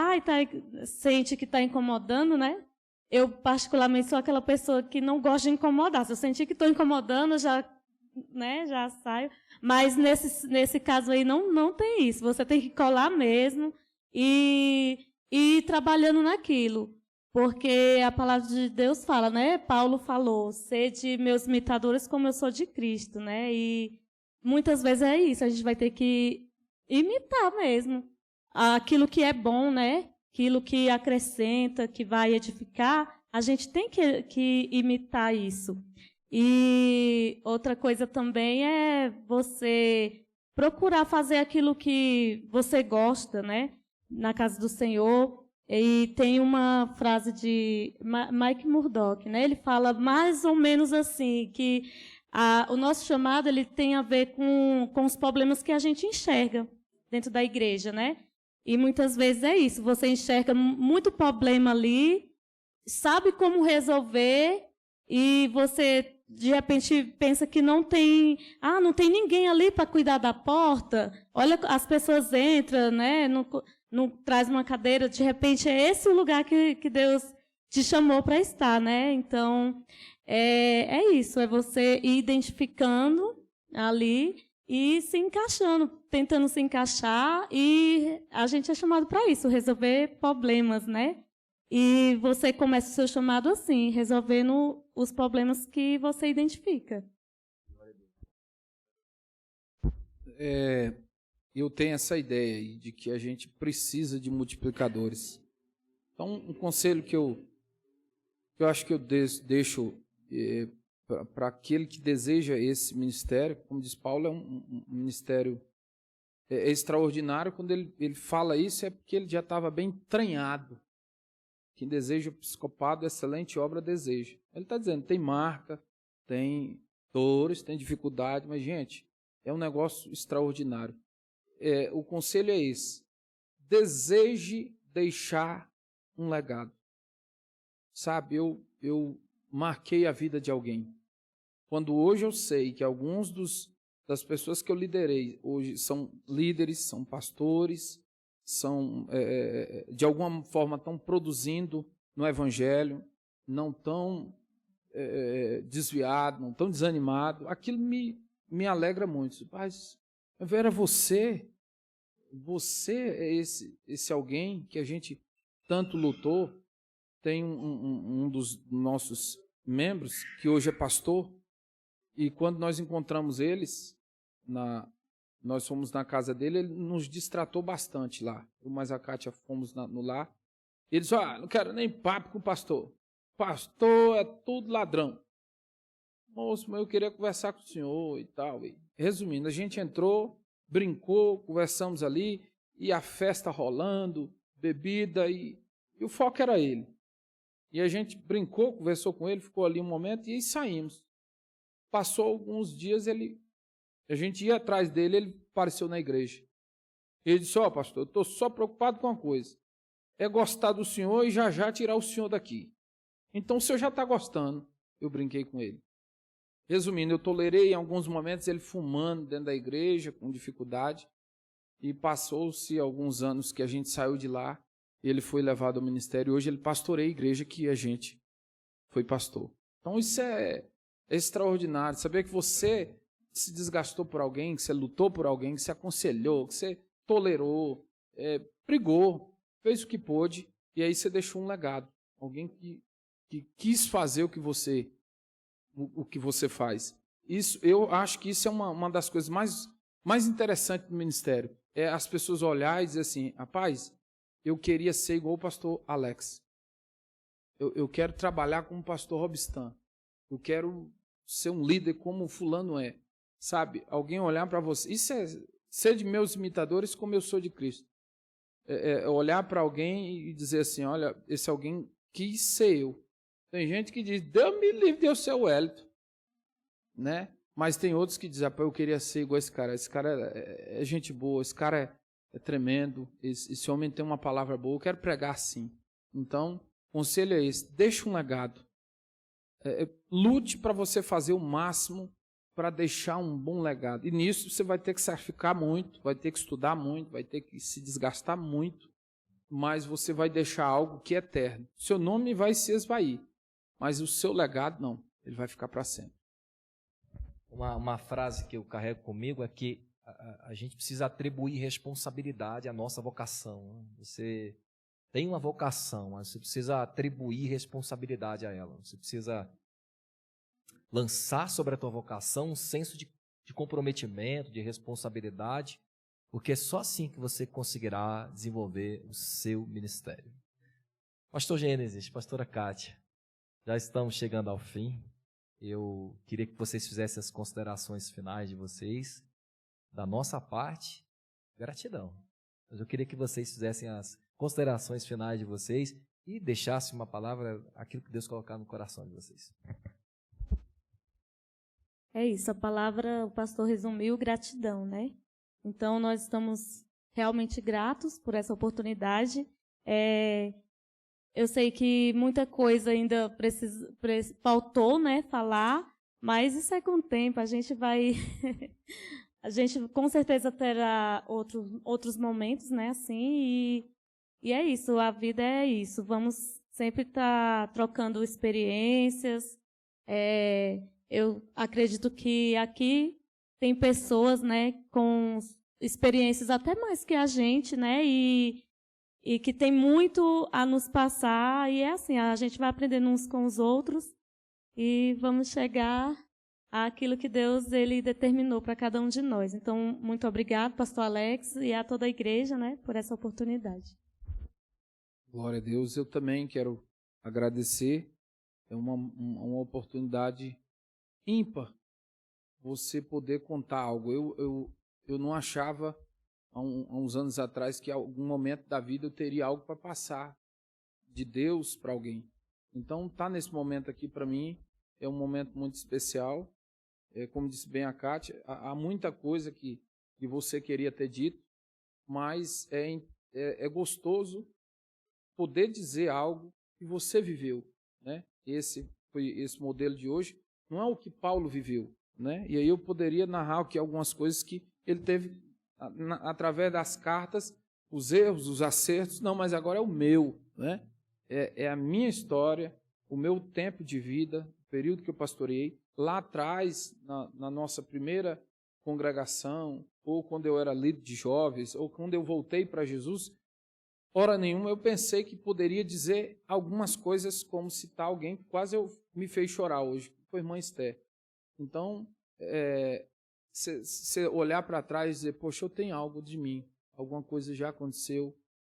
sente que está incomodando, né? Eu, particularmente, sou aquela pessoa que não gosta de incomodar. Se eu sentir que estou incomodando, eu já saio. Mas nesse caso aí não tem isso. Você tem que colar mesmo e ir trabalhando naquilo. Porque a palavra de Deus fala, né? Paulo falou, sede meus imitadores como eu sou de Cristo, né? E muitas vezes é isso, a gente vai ter que imitar mesmo aquilo que é bom, né? Aquilo que acrescenta, que vai edificar, a gente tem que imitar isso. E outra coisa também é você procurar fazer aquilo que você gosta, né? Na casa do Senhor. E tem uma frase de Mike Murdock, né? Ele fala mais ou menos assim, que o nosso chamado ele tem a ver com os problemas que a gente enxerga dentro da igreja, né? E muitas vezes é isso, você enxerga muito problema ali, sabe como resolver e você, de repente, pensa que não tem ninguém ali para cuidar da porta. Olha, as pessoas entram, né? Não traz uma cadeira, de repente é esse o lugar que Deus te chamou para estar, né? Então, é isso, é você ir identificando ali e se encaixando, tentando se encaixar, e a gente é chamado para isso, resolver problemas, né? E você começa o seu chamado assim, resolvendo os problemas que você identifica. Eu tenho essa ideia aí de que a gente precisa de multiplicadores. Então, um conselho que eu acho que eu deixo para aquele que deseja esse ministério, como diz Paulo, é um ministério extraordinário. Quando ele fala isso, é porque ele já estava bem entranhado. Quem deseja o episcopado, excelente obra deseja. Ele está dizendo, tem marca, tem dores, tem dificuldade, mas, gente, é um negócio extraordinário. O conselho é esse: deseje deixar um legado. Sabe, eu marquei a vida de alguém. Quando hoje eu sei que alguns das pessoas que eu liderei hoje são líderes, são pastores, são de alguma forma estão produzindo no Evangelho, não estão desviados, não estão desanimados, aquilo me alegra muito. Mas, Vera, você é esse alguém que a gente tanto lutou. Tem um dos nossos membros que hoje é pastor, e quando nós encontramos nós fomos na casa dele, ele nos distratou bastante lá. Eu mais a Kátia fomos no lar. Ele disse, não quero nem papo com o pastor. Pastor é tudo ladrão. Moço, mas eu queria conversar com o senhor e tal. E, resumindo, a gente entrou, brincou, conversamos ali, e a festa rolando, bebida, e o foco era ele. E a gente brincou, conversou com ele, ficou ali um momento, e aí saímos. Passou alguns dias, a gente ia atrás dele, ele apareceu na igreja. Ele disse, pastor, eu estou só preocupado com uma coisa, é gostar do senhor e já tirar o senhor daqui. Então, o senhor já está gostando. Eu brinquei com ele. Resumindo, eu tolerei em alguns momentos ele fumando dentro da igreja, com dificuldade, e passou-se alguns anos que a gente saiu de lá, ele foi levado ao ministério, e hoje ele pastoreia a igreja que a gente foi pastor. Então isso é extraordinário, saber que você se desgastou por alguém, que você lutou por alguém, que você aconselhou, que você tolerou, brigou, fez o que pôde, e aí você deixou um legado. Alguém que quis fazer o que você faz. Isso, eu acho que isso é uma das coisas mais interessantes do ministério, é as pessoas olharem e dizer assim, rapaz, eu queria ser igual o pastor Alex. Eu quero trabalhar como o pastor Robistan. Eu quero ser um líder como o fulano é. Sabe? Alguém olhar para você. Isso é Sede meus imitadores como eu sou de Cristo. Olhar para alguém e dizer assim, olha, esse alguém quis ser eu. Tem gente que diz, Deus me livre de eu ser o Wellington, né? Mas tem outros que dizem, eu queria ser igual esse cara é gente boa, esse cara é tremendo, esse homem tem uma palavra boa, eu quero pregar assim. Então, o conselho é esse, deixa um legado. Lute para você fazer o máximo para deixar um bom legado. E nisso você vai ter que sacrificar muito, vai ter que estudar muito, vai ter que se desgastar muito, mas você vai deixar algo que é eterno. Seu nome vai se esvair, mas o seu legado não, ele vai ficar para sempre. Uma frase que eu carrego comigo é que a gente precisa atribuir responsabilidade à nossa vocação. Você tem uma vocação, mas você precisa atribuir responsabilidade a ela. Você precisa lançar sobre a tua vocação um senso de comprometimento, de responsabilidade, porque é só assim que você conseguirá desenvolver o seu ministério. Pastor Gênesis, pastora Kátia, já estamos chegando ao fim. Eu queria que vocês fizessem as considerações finais de vocês. Da nossa parte, gratidão. Mas eu queria que vocês fizessem as considerações finais de vocês e deixassem uma palavra, aquilo que Deus colocar no coração de vocês. É isso, a palavra, o pastor resumiu, gratidão, né? Então, nós estamos realmente gratos por essa oportunidade. Eu sei que muita coisa ainda faltou, né, falar, mas isso é com o tempo, a gente vai... A gente com certeza terá outros momentos, né, assim, e é isso, a vida é isso. Vamos sempre estar trocando experiências. Eu acredito que aqui tem pessoas, né, com experiências até mais que a gente, né, e que tem muito a nos passar, e é assim, a gente vai aprendendo uns com os outros e vamos chegar àquilo que Deus ele determinou para cada um de nós. Então, muito obrigado, pastor Alex, e a toda a igreja, né, por essa oportunidade. Glória a Deus. Eu também quero agradecer. É uma oportunidade ímpar você poder contar algo. Eu não achava, há uns anos atrás, que em algum momento da vida eu teria algo para passar de Deus para alguém. Então, estar nesse momento aqui, para mim, é um momento muito especial. Como disse bem a Kátia, há muita coisa que você queria ter dito, mas é gostoso poder dizer algo que você viveu, né? Esse modelo de hoje não é o que Paulo viveu, né? E aí eu poderia narrar aqui algumas coisas que ele teve através das cartas, os erros, os acertos, não, mas agora é o meu, né? É a minha história, o meu tempo de vida, o período que eu pastoreei. Lá atrás, na nossa primeira congregação, ou quando eu era líder de jovens, ou quando eu voltei para Jesus, hora nenhuma eu pensei que poderia dizer algumas coisas como citar alguém que quase me fez chorar hoje, que foi irmã Esther. Então, você olhar para trás e dizer, poxa, eu tenho algo de mim, alguma coisa já aconteceu,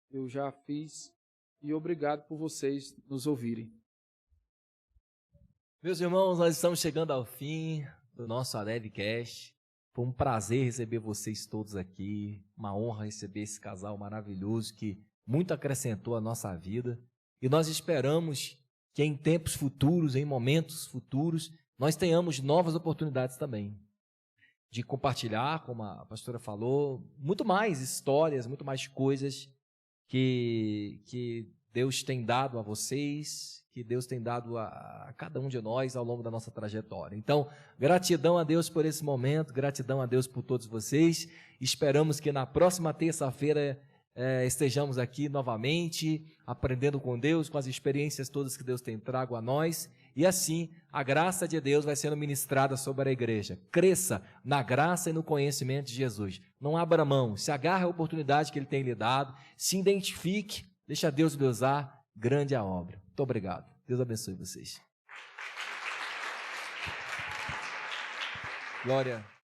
eu já fiz, e obrigado por vocês nos ouvirem. Meus irmãos, nós estamos chegando ao fim do nosso ADEVcast. Foi um prazer receber vocês todos aqui, uma honra receber esse casal maravilhoso que muito acrescentou à nossa vida. E nós esperamos que em tempos futuros, em momentos futuros, nós tenhamos novas oportunidades também de compartilhar, como a pastora falou, muito mais histórias, muito mais coisas que Deus tem dado a vocês, que Deus tem dado a cada um de nós ao longo da nossa trajetória. Então, gratidão a Deus por esse momento, gratidão a Deus por todos vocês. Esperamos que na próxima terça-feira estejamos aqui novamente, aprendendo com Deus, com as experiências todas que Deus tem trago a nós. E assim, a graça de Deus vai sendo ministrada sobre a igreja. Cresça na graça e no conhecimento de Jesus. Não abra mão, se agarre à oportunidade que Ele tem lhe dado, se identifique, deixa Deus lhe usar, grande a obra. Muito obrigado. Deus abençoe vocês. Glória.